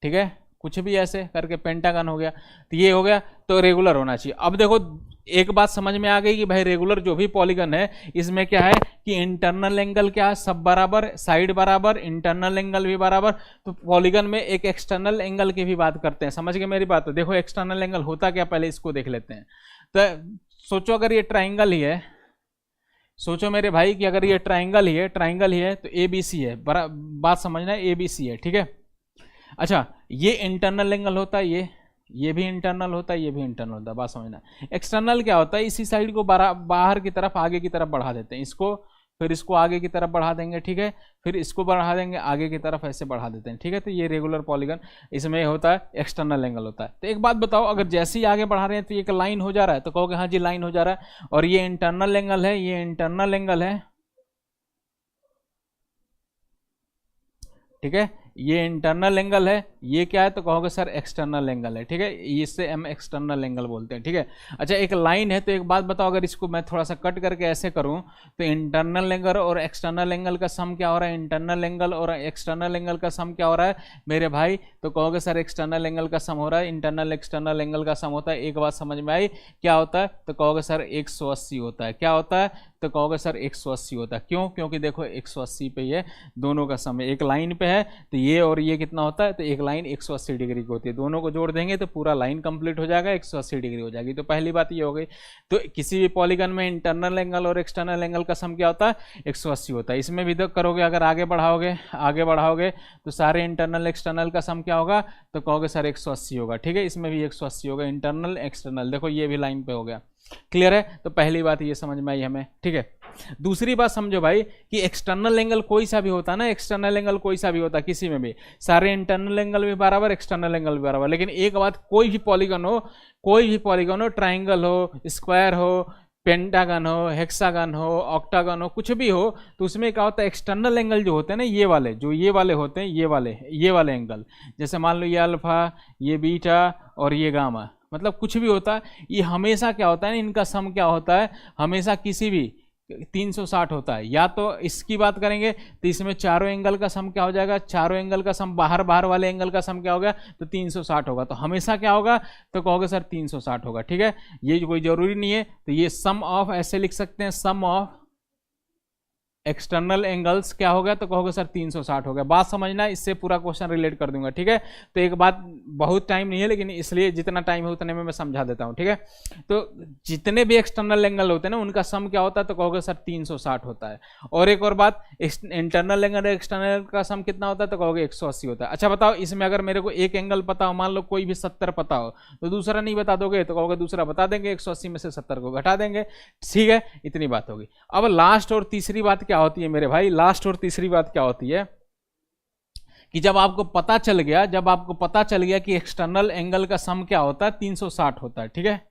ठीक है, कुछ भी ऐसे करके पेंटागन हो गया, तो ये हो गया, तो रेगुलर होना चाहिए। अब देखो एक बात समझ में आ गई कि भाई रेगुलर जो भी पॉलीगन है इसमें क्या है कि इंटरनल एंगल क्या है, सब बराबर, साइड बराबर, इंटरनल एंगल भी बराबर। तो पॉलीगन में एक एक्सटर्नल एंगल की भी बात करते हैं, समझ गए मेरी बात। तो देखो एक्सटर्नल एंगल होता क्या, पहले इसको देख लेते हैं। तो सोचो अगर ये ट्राइंगल ही है, सोचो मेरे भाई कि अगर ये ट्राइंगल ही है, ट्राइंगल ही है, तो ABC है, बात समझना है, ABC है, ठीक है। अच्छा, ये इंटरनल एंगल होता है, ये भी इंटरनल होता है, ये भी इंटरनल होता है, बात समझना। एक्सटर्नल क्या होता है, इसी साइड को बाहर की तरफ, आगे की तरफ बढ़ा देते हैं इसको, फिर इसको आगे की तरफ बढ़ा देंगे, ठीक है, फिर इसको बढ़ा देंगे आगे की तरफ, ऐसे बढ़ा देते हैं, ठीक है। तो ये रेगुलर पॉलीगन, इसमें होता है एक्सटर्नल एंगल होता है। तो एक बात बताओ, अगर जैसे ही आगे बढ़ा रहे हैं तो ये लाइन हो जा रहा है, तो कहोगे हाँ जी लाइन हो जा रहा है, और ये इंटरनल एंगल है, ये इंटरनल एंगल है, ठीक है, ये इंटरनल एंगल है, ये क्या है, तो कहोगे सर एक्सटर्नल एंगल है, ठीक है, इससे हम एक्सटर्नल एंगल बोलते हैं, ठीक है। अच्छा, एक लाइन है, तो एक बात बताओ, अगर इसको मैं थोड़ा सा कट करके ऐसे करूं, तो इंटरनल एंगल और एक्सटर्नल एंगल का सम क्या हो रहा है, इंटरनल एंगल और एक्सटर्नल एंगल का सम क्या हो रहा है मेरे भाई, तो कहोगे सर एक्सटर्नल एंगल का सम हो रहा है, इंटरनल एक्सटर्नल एंगल का सम होता है। एक बात समझ में आई, क्या होता है, तो कहोगे सर 180 होता है, क्या होता है, तो कहोगे सर 180 होता है। क्यों, क्योंकि देखो 180 पे ये दोनों का सम है, एक लाइन पे है, तो ये और ये कितना होता है, तो एक लाइन 180 डिग्री की होती है, दोनों को जोड़ देंगे तो पूरा लाइन कंप्लीट हो जाएगा, 180 डिग्री हो जाएगी। तो पहली बात ये हो गई। तो किसी भी पॉलीगन में इंटरनल एंगल और एक्सटर्नल एंगल का सम क्या होता है, 180 होता है। इसमें भी तो करोगे, अगर आगे बढ़ाओगे तो सारे इंटरनल एक्सटर्नल का सम क्या होगा, तो कहोगे सर 180 होगा, ठीक है, इसमें भी 180 होगा, इंटरनल एक्सटर्नल, देखो ये भी लाइन पे हो गया, क्लियर है। तो पहली बात ये समझ में आई हमें, ठीक है। दूसरी बात समझो भाई कि एक्सटर्नल एंगल कोई सा भी होता है ना, एक्सटर्नल एंगल कोई सा भी होता है, किसी में भी सारे इंटरनल एंगल भी बराबर, एक्सटर्नल एंगल भी बराबर। लेकिन एक बात, कोई भी पॉलीगन हो, ट्राइंगल हो, स्क्वायर हो, पेंटागन हो, हेक्सागन हो, ऑक्टागन हो, कुछ भी हो, तो उसमें क्या होता है, एक्सटर्नल एंगल जो होते हैं ना, ये वाले होते हैं, ये वाले एंगल, जैसे मान लो ये अल्फा, ये बीटा और ये गामा, मतलब कुछ भी होता है, ये हमेशा क्या होता है, इनका सम क्या होता है, हमेशा किसी भी 360 होता है। या तो इसकी बात करेंगे तो इसमें चारों एंगल का सम क्या हो जाएगा, चारों एंगल का सम, बाहर वाले एंगल का सम क्या होगा, तो 360 होगा। तो हमेशा क्या होगा, तो कहोगे सर 360 होगा, ठीक है। ये कोई जरूरी नहीं है, तो ये सम ऑफ ऐसे लिख सकते हैं, सम ऑफ एक्सटर्नल एंगल्स क्या होगा, तो कहोगे सर 360 हो गया। बात समझना, इससे पूरा क्वेश्चन रिलेट कर दूंगा, ठीक है। तो एक बात, बहुत टाइम नहीं है, लेकिन इसलिए जितना टाइम है उतने में मैं समझा देता हूं, ठीक है। तो जितने भी एक्सटर्नल एंगल होते हैं ना, उनका सम क्या होता है, तो कहोगे सर 360 होता है। और एक और बात, इंटरनल एंगल एक्सटर्नल का सम कितना होता है, तो कहोगे 180 होता है। अच्छा बताओ, इसमें अगर मेरे को एक एंगल पता हो, मान लो कोई भी 70 पता हो, तो दूसरा नहीं बता दोगे, तो कहोगे दूसरा बता देंगे, 180 में से 70 को घटा देंगे, ठीक है। इतनी बात होगी। अब लास्ट और तीसरी बात क्या होती है मेरे भाई, लास्ट और तीसरी बात क्या होती है कि जब आपको पता चल गया कि एक्सटर्नल एंगल का सम क्या होता है, 360 होता है, ठीक है।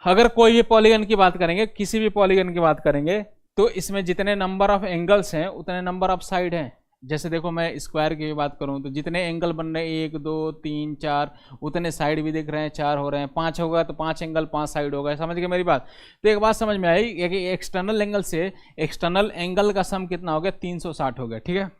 अगर कोई भी पॉलीगन की बात करेंगे, किसी भी पॉलीगन की बात करेंगे, तो इसमें जितने नंबर ऑफ एंगल्स हैं उतने नंबर ऑफ साइड हैं। जैसे देखो, मैं स्क्वायर की बात करूं तो जितने एंगल बन रहे हैं, 1 2 3 4, उतने साइड भी दिख रहे हैं, 4 हो रहे हैं, 5 होगा तो 5 एंगल 5 साइड होगा। समझ गए मेरी बात। तो एक बात समझ में आई कि एक्सटर्नल एंगल से एक्सटर्नल एंगल का सम कितना हो गया, 360 हो गया, ठीक है।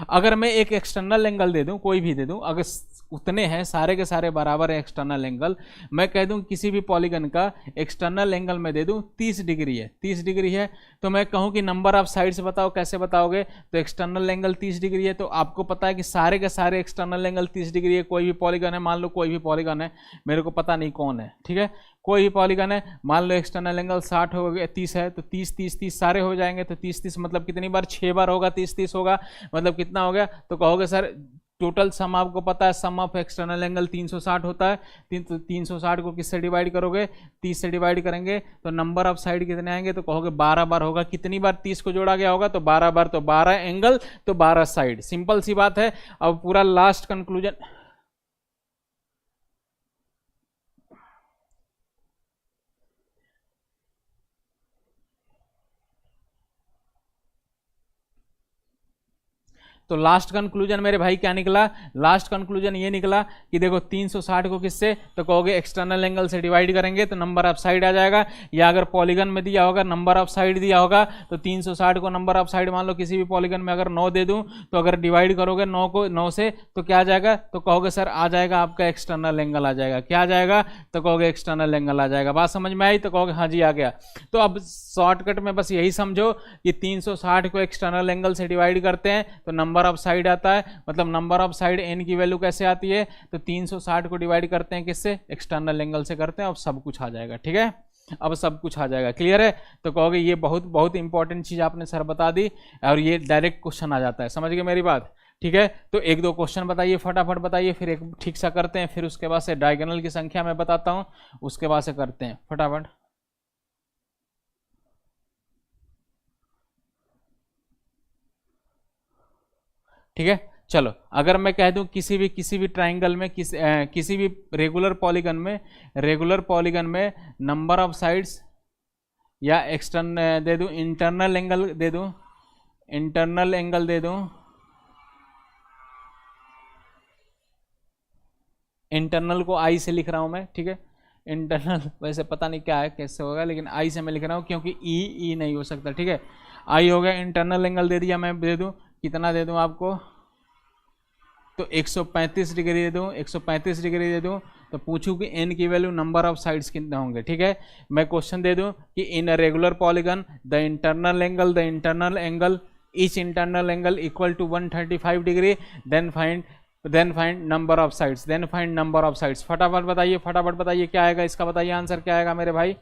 अगर मैं एक एक्सटर्नल एंगल दे दूं, कोई भी दे दूं, अगर उतने हैं, सारे के सारे बराबर है एक्सटर्नल एंगल, मैं कह दूं किसी भी पॉलीगन का एक्सटर्नल एंगल में दे दूं 30 डिग्री है, 30 डिग्री है, तो मैं कहूं कि नंबर ऑफ साइड्स बताओ, कैसे बताओगे, तो एक्सटर्नल एंगल 30 डिग्री है, तो आपको पता है कि सारे के सारे एक्सटर्नल एंगल 30 डिग्री है। कोई भी पॉलीगन है, मान लो कोई भी पॉलीगन है, मेरे को पता नहीं कौन है, ठीक है, कोई भी पॉलीगन है, मान लो एक्सटर्नल एंगल 60 हो गया, 30 है, तो 30 30 30 सारे हो जाएंगे, तो 30 30 मतलब कितनी बार, 6 बार होगा, 30 30 होगा, मतलब कितना हो गया, तो कहोगे सर टोटल सम आपको पता है, सम ऑफ एक्सटर्नल एंगल 360 होता है, 360 को किससे डिवाइड करोगे, 30 से डिवाइड करेंगे तो नंबर ऑफ साइड कितने आएंगे, तो कहोगे 12 बार होगा। कितनी बार 30 को जोड़ा गया होगा, तो 12 बार, तो 12 एंगल तो 12 साइड, सिंपल सी बात है। अब पूरा लास्ट कंक्लूजन, तो लास्ट कंक्लूजन मेरे भाई क्या निकला, लास्ट कंक्लूजन ये निकला कि देखो 360 को किससे, तो कहोगे एक्सटर्नल एंगल से डिवाइड करेंगे तो नंबर ऑफ साइड आ जाएगा, या अगर पॉलीगन में दिया होगा नंबर ऑफ साइड दिया होगा तो 360 को नंबर ऑफ साइड मान लो किसी भी पॉलीगन में अगर 9 दे दूं, तो अगर डिवाइड करोगे 9 को 9 से तो क्या आ जाएगा, तो कहोगे सर आ जाएगा आपका एक्सटर्नल एंगल आ जाएगा, क्या आ जाएगा, तो कहोगे एक्सटर्नल एंगल आ जाएगा। बात समझ में आई, तो कहोगे हाँ जी आ गया। तो अब शॉर्टकट में बस यही समझो कि 360 को एक्सटर्नल एंगल से डिवाइड करते हैं तो नंबर ऑफ साइड आता है, मतलब नंबर ऑफ साइड एन की वैल्यू कैसे आती है, तो 360 को डिवाइड करते हैं किससे, एक्सटर्नल एंगल से करते हैं, अब सब कुछ आ जाएगा। ठीक है, अब सब कुछ आ जाएगा, क्लियर है। तो कहोगे ये बहुत बहुत इंपॉर्टेंट चीज आपने सर बता दी, और ये डायरेक्ट क्वेश्चन आ जाता है, समझ गए मेरी बात। ठीक है, तो एक दो क्वेश्चन बताइए, फटाफट बताइए, फिर एक ठीक सा करते हैं, फिर उसके बाद से डायगोनल की संख्या मैं बताता हूं, उसके बाद से करते हैं फटाफट। ठीक है, चलो अगर मैं कह दूं किसी भी ट्राइंगल में किसी भी रेगुलर पॉलीगन में नंबर ऑफ साइड्स या एक्सटर्नल दे दूं, इंटरनल एंगल दे दूं, इंटरनल एंगल दे दूं, इंटरनल को आई से लिख रहा हूं मैं, ठीक है, इंटरनल वैसे पता नहीं क्या है कैसे होगा, लेकिन आई से मैं लिख रहा हूं क्योंकि ई नहीं हो सकता। ठीक है, आई हो गया, इंटरनल एंगल दे दिया, मैं दे दूं कितना दे दूं आपको, तो 135 डिग्री दे दूं, 135 डिग्री दे दूं, तो पूछूं कि n की वैल्यू नंबर ऑफ साइड्स कितने होंगे। ठीक है, मैं क्वेश्चन दे दूं कि in a regular polygon the internal angle each internal angle equal to 135 degree, then find number of sides, then find number of sides. फटाफट बताइए क्या आएगा इसका, बताइए आंसर क्या आएगा मेरे भाई।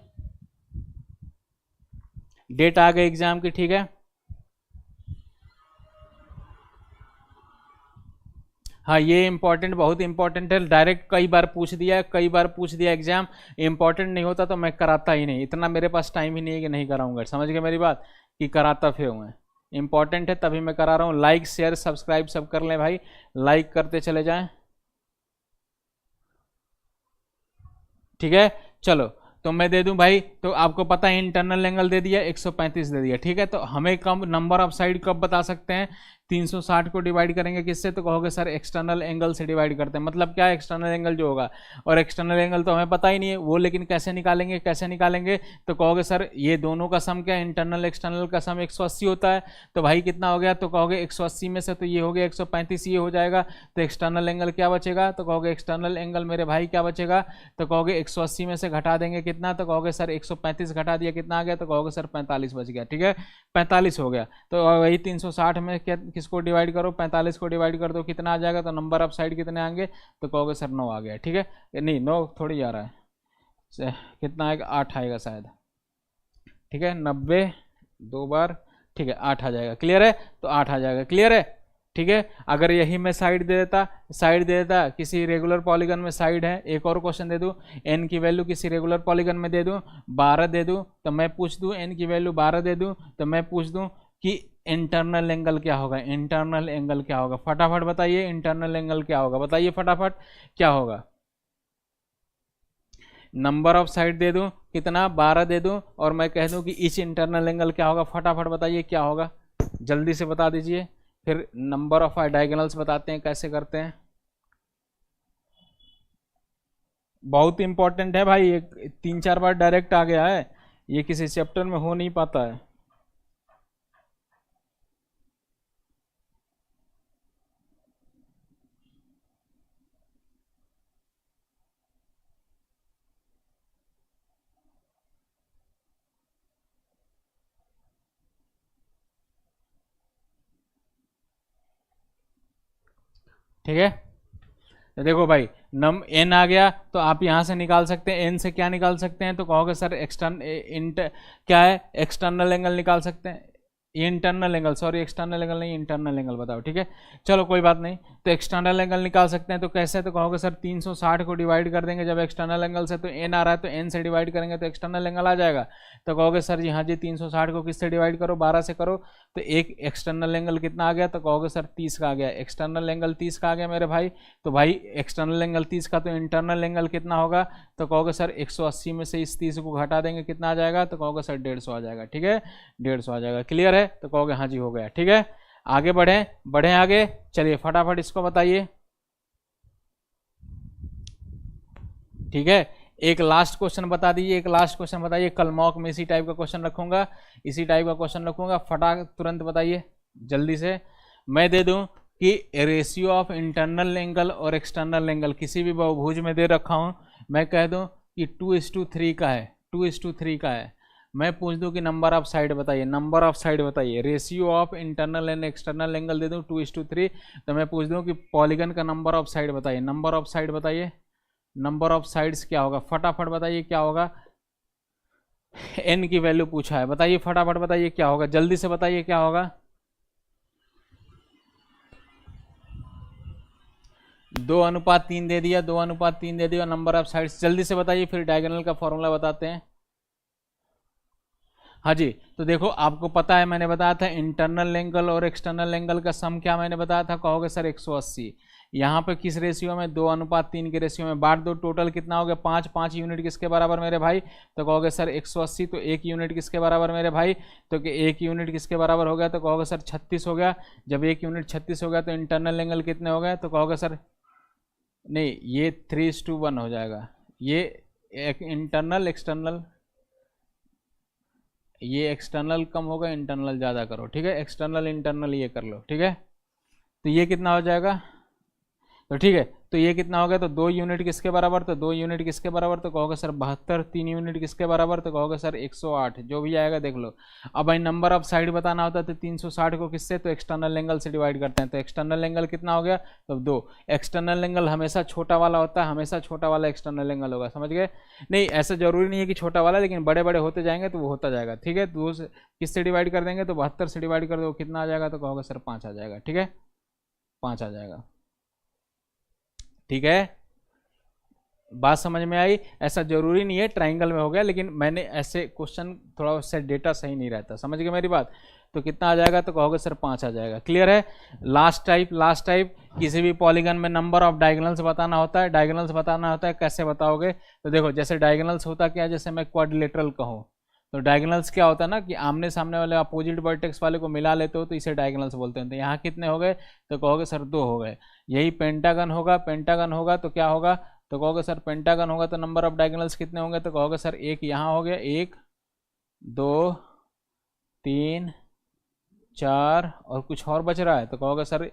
डेट आ गई एग्जाम की, ठीक है, हाँ ये इंपॉर्टेंट, बहुत इंपॉर्टेंट है, डायरेक्ट कई बार पूछ दिया एग्जाम। इंपॉर्टेंट नहीं होता तो मैं कराता ही नहीं, इतना मेरे पास टाइम ही नहीं है कि नहीं कराऊंगा, समझ गए मेरी बात, कि कराता फिर मैं, इंपॉर्टेंट है तभी मैं करा रहा हूँ। लाइक शेयर सब्सक्राइब सब कर लें भाई, लाइक करते चले जाएं। ठीक है, चलो तो मैं दे दूं भाई, तो आपको पता है इंटरनल एंगल दे दिया 135 दे दिया। ठीक है, तो हमें कब नंबर ऑफ साइड कब बता सकते हैं, 360 को डिवाइड करेंगे किससे, तो कहोगे सर एक्सटर्नल एंगल से डिवाइड करते हैं, मतलब क्या एक्सटर्नल एंगल जो होगा, और एक्सटर्नल एंगल तो हमें पता ही नहीं है वो, लेकिन कैसे निकालेंगे, तो कहोगे सर ये दोनों का सम क्या है, इंटरनल एक्सटर्नल का सम 180 होता है, तो भाई कितना हो गया, तो कहोगे 180 में से तो ये हो गया 135, ये हो जाएगा, तो एक्सटर्नल एंगल क्या बचेगा, तो कहोगे एक्सटर्नल एंगल मेरे भाई क्या बचेगा, तो कहोगे 180 में से घटा देंगे कितना, तो कहोगे सर 135 घटा दिया कितना आ गया, तो कहोगे सर 45 बच गया। ठीक है, 45 हो गया, तो वही 360 में किसको डिवाइड करो, 45 को डिवाइड कर दो, कितना आ जाएगा, तो नंबर ऑफ साइड कितने आएंगे, तो कहोगे सर 9 आ गया। ठीक है, नहीं 9 थोड़ी आ रहा है, कितना आएगा, 8 आएगा शायद। ठीक है, 90 दो बार, ठीक है 8 आ जाएगा, क्लियर है, तो 8 आ जाएगा, क्लियर है। ठीक है, अगर यही मैं साइड दे देता किसी रेगुलर पॉलीगन में साइड है, एक और क्वेश्चन दे दूं, एन की वैल्यू किसी रेगुलर पॉलीगन में दे दूं 12 दे दूं, तो मैं पूछ दूं एन की वैल्यू 12 दे दूं, तो मैं पूछ दूं कि इंटरनल एंगल क्या होगा, इंटरनल एंगल क्या होगा, फटाफट बताइए इंटरनल एंगल क्या होगा, बताइए फटाफट क्या होगा। नंबर ऑफ साइड दे दूं कितना, 12 दे दूं, और मैं कह दूं कि ईच इंटरनल एंगल क्या होगा, फटाफट बताइए क्या होगा, जल्दी से बता दीजिए, फिर नंबर ऑफ डायगोनल्स बताते हैं कैसे करते हैं। बहुत इंपॉर्टेंट है भाई, ये 3 4 बार डायरेक्ट आ गया है, ये किसी चैप्टर में हो नहीं पाता है। ठीक है, तो देखो भाई नम एन आ गया, तो आप यहाँ से निकाल सकते हैं, एन से क्या निकाल सकते हैं, तो कहोगे सर क्या है, एक्सटर्नल एंगल निकाल सकते हैं, internal angle, sorry external angle नहीं, इंटरनल एंगल बताओ, ठीक है। चलो कोई बात नहीं, तो एक्सटर्नल एंगल निकाल सकते हैं, तो कैसे, तो कहोगे सर 360 को डिवाइड कर देंगे, जब एक्सटर्नल एंगल से तो एन आ रहा है तो एन से डिवाइड करेंगे तो एक्सटर्नल एंगल आ जाएगा। तो कहोगे सर जी हाँ जी 360 को किससे डिवाइड करो, 12 से करो, तो एक एक्सटर्नल एंगल कितना आ गया, तो कहोगे सर 30 का आ गया, एक्सटर्नल एंगल 30 का आ गया मेरे भाई। तो भाई एक्सटर्नल एंगल 30 का, तो इंटरनल एंगल कितना होगा, तो कहोगे सर 180 में से इस 30 को घटा देंगे, कितना आ जाएगा, तो कहोगे सर 150 आ जाएगा, ठीक है, 150 आ जाएगा। क्लियर है, तो कहोगे हाँ जी हो गया, ठीक है। आगे बढ़े आगे, चलिए फटाफट इसको बताइए, ठीक है। एक लास्ट क्वेश्चन बता दीजिए, एक लास्ट क्वेश्चन बताइए, कल मॉक में इसी टाइप का क्वेश्चन रखूंगा, इसी टाइप का क्वेश्चन रखूंगा, फटाक तुरंत बताइए जल्दी से। मैं दे दूं कि रेशियो ऑफ इंटरनल एंगल और एक्सटर्नल एंगल किसी भी बहुभुज में दे रखा हूं, मैं कह दूं कि 2:3 का है, 2:3 का है। मैं पूछ दूं कि नंबर ऑफ साइड बताइए, नंबर ऑफ साइड बताइए, ratio of internal and external angle दे दूं 2:3, तो मैं पूछ दूं कि पॉलीगन का नंबर ऑफ साइड बताइए, नंबर ऑफ साइड बताइए, नंबर ऑफ साइड्स क्या होगा, फटाफट बताइए क्या होगा। एन की वैल्यू पूछा है, बताइए फटाफट बताइए क्या होगा, जल्दी से बताइए क्या होगा। 2:3 दे दिया, 2:3 दे दिया, नंबर ऑफ साइड्स जल्दी से बताइए, फिर डायगोनल का फॉर्मूला बताते हैं। हाँ जी, तो देखो आपको पता है, मैंने बताया था इंटरनल एंगल और एक्सटर्नल एंगल का सम क्या मैंने बताया था, कहोगे सर 180। यहाँ पे किस रेशियो में, 2:3 के रेशियो में, बांट दो, टोटल कितना हो गया 5, 5 यूनिट किसके बराबर मेरे भाई, तो कहोगे सर 180, तो 1 यूनिट किसके बराबर मेरे भाई, तो कि 1 यूनिट किसके बराबर हो गया, तो कहोगे सर 36 हो गया। जब 1 यूनिट 36 हो गया तो इंटरनल एंगल कितने हो गए, तो कहोगे सर नहीं, ये 3:1 हो जाएगा, ये एक इंटरनल एक्सटर्नल, ये एक्सटर्नल कम होगा, इंटरनल ज़्यादा करो, ठीक है, एक्सटर्नल इंटरनल ये कर लो, ठीक है। तो ये कितना हो जाएगा, तो ठीक है, तो ये कितना हो गया, तो 2 यूनिट किसके बराबर, तो 2 यूनिट किसके बराबर, तो कहोगे सर 72, 3 यूनिट किसके बराबर, तो कहोगे सर 108, जो भी आएगा देख लो। अब भाई नंबर ऑफ साइड बताना होता है, तो 360 को किससे, तो एक्सटर्नल एंगल से डिवाइड करते हैं, तो एक्सटर्नल एंगल कितना हो गया, तो 2। एक्सटर्नल एंगल हमेशा छोटा वाला होता है, हमेशा छोटा वाला एक्सटर्नल एंगल होगा, समझ गए। नहीं ऐसा जरूरी नहीं है कि छोटा वाला, लेकिन बड़े बड़े होते जाएंगे तो वो होता जाएगा, ठीक है। 2 से किससे डिवाइड कर देंगे, तो 72 से डिवाइड कर दो, कितना आ जाएगा, तो कहोगे सर 5 आ जाएगा, ठीक है, 5 आ जाएगा, ठीक है। बात समझ में आई, ऐसा जरूरी नहीं है ट्राइंगल में हो गया, लेकिन मैंने ऐसे क्वेश्चन थोड़ा उससे डेटा सही नहीं रहता, समझ गए मेरी बात। तो कितना आ जाएगा, तो कहोगे सर 5 आ जाएगा, क्लियर है। लास्ट टाइप किसी भी पॉलीगन में नंबर ऑफ डायगोनल्स बताना होता है, डायगोनल्स बताना होता है, कैसे बताओगे, तो देखो जैसे डायगोनल्स होता क्या है, जैसे मैं क्वाड्रिलेटरल कहूँ, तो डायगोनल्स क्या होता है ना कि आमने सामने वाले अपोजिट वर्टेक्स वाले को मिला लेते हो, तो इसे डायगोनल्स बोलते हैं। तो यहाँ कितने हो गए, तो कहोगे सर 2 हो गए। यही पेंटागन होगा, पेंटागन होगा तो क्या होगा, तो कहोगे सर पेंटागन होगा तो नंबर ऑफ डायगोनल्स कितने होंगे, तो कहोगे सर 1 यहाँ हो गया, 1 2 3 4 और कुछ और बच रहा है, तो कहोगे सर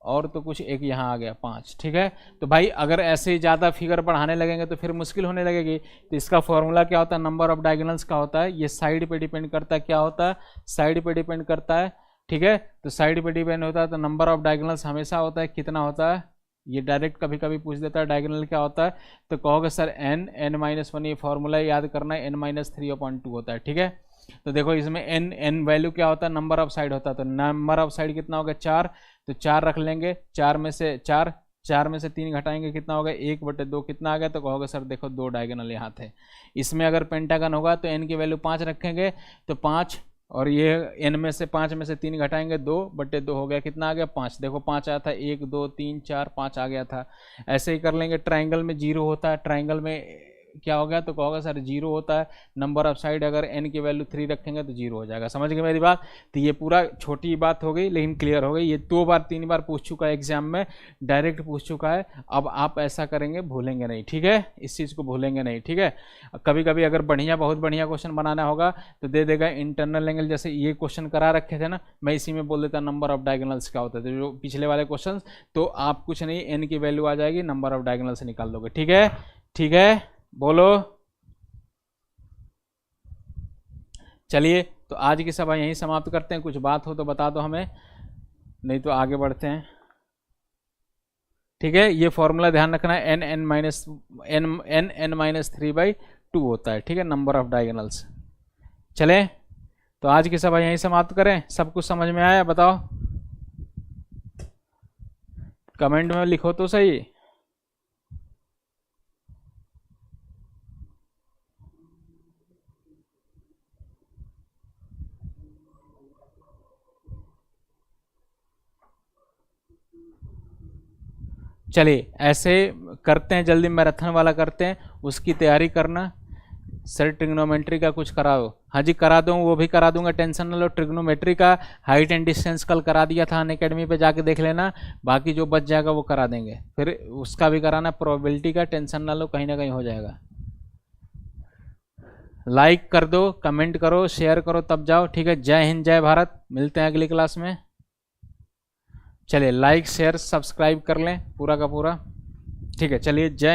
और तो कुछ एक यहाँ आ गया 5, ठीक है। तो भाई अगर ऐसे ही ज़्यादा फिगर बढ़ाने लगेंगे तो फिर मुश्किल होने लगेगी। तो इसका फॉर्मूला क्या होता है, नंबर ऑफ डायगोनल्स का होता है, ये साइड पे डिपेंड करता है, क्या होता है, साइड पे डिपेंड करता है, ठीक है। तो साइड पे डिपेंड होता है, तो नंबर ऑफ डायगोनल्स हमेशा होता है कितना होता है, ये डायरेक्ट कभी कभी पूछ देता है डायगोनल क्या होता है, तो कहोगे सर n-1, ये फॉर्मूला याद करना है, n-3/2 होता है, ठीक है। तो देखो इसमें n वैल्यू क्या होता है, नंबर ऑफ साइड होता है, तो नंबर ऑफ साइड कितना होगा 4, तो 4 रख लेंगे, 4 में से 3 घटाएंगे, कितना होगा 1/2, कितना आ गया, तो कहोगे सर देखो 2 डायगोनल यहाँ थे। इसमें अगर पेंटागन होगा तो n की वैल्यू 5 रखेंगे, तो 5 और ये n में से 5 में से 3 घटाएंगे, 2/2 हो गया, कितना आ गया 5। देखो 5 आया था, 1 2 3 4 5 आ गया था। ऐसे ही कर लेंगे, ट्राइंगल में 0 होता है, ट्राइंगल में क्या हो गया, तो कहोगे सर 0 होता है, नंबर ऑफ साइड अगर n की वैल्यू 3 रखेंगे तो 0 हो जाएगा, समझ गए मेरी बात। तो ये पूरा छोटी बात हो गई लेकिन क्लियर हो गई, ये 2 बार 3 बार पूछ चुका है एग्जाम में, डायरेक्ट पूछ चुका है। अब आप ऐसा करेंगे, भूलेंगे नहीं, ठीक है, इस चीज़ को भूलेंगे नहीं, ठीक है। कभी कभी अगर बहुत बढ़िया क्वेश्चन बनाना होगा तो दे देगा इंटरनल एंगल, जैसे ये क्वेश्चन करा रखे थे ना, मैं इसी में बोल देता नंबर ऑफ डायगोनल्स क्या होता है, जो पिछले वाले क्वेश्चन, तो आप कुछ नहीं, n की वैल्यू आ जाएगी, नंबर ऑफ डायगोनल से निकाल दोगे, ठीक है, ठीक है, बोलो। चलिए तो आज की सभा यहीं समाप्त करते हैं, कुछ बात हो तो बता दो हमें, नहीं तो आगे बढ़ते हैं। ठीक है, ये फॉर्मूला ध्यान रखना, एन एन माइनस 3/2 होता है, ठीक है, नंबर ऑफ डायगोनल्स। चले तो आज की सभा यहीं समाप्त करें। सब कुछ समझ में आया बताओ, कमेंट में लिखो तो सही। चलिए ऐसे करते हैं, जल्दी मैराथन वाला करते हैं, उसकी तैयारी करना। सर ट्रिग्नोमेट्री का कुछ करा दो, हाँ जी करा दूँ, वो भी करा दूंगा, टेंशन ना लो। ट्रिग्नोमेट्री का हाइट एंड डिस्टेंस कल करा दिया था, अनअकैडमी पे जाके देख लेना, बाकी जो बच जाएगा वो करा देंगे। फिर उसका भी कराना, प्रोबेबिलिटी का, टेंशन ना लो, कहीं ना कहीं हो जाएगा। लाइक कर दो, कमेंट करो, शेयर करो, तब जाओ, ठीक है। जय हिंद, जय भारत, मिलते हैं अगली क्लास में। चलिए लाइक शेयर सब्सक्राइब कर लें पूरा का पूरा, ठीक है। चलिए जय हिंद।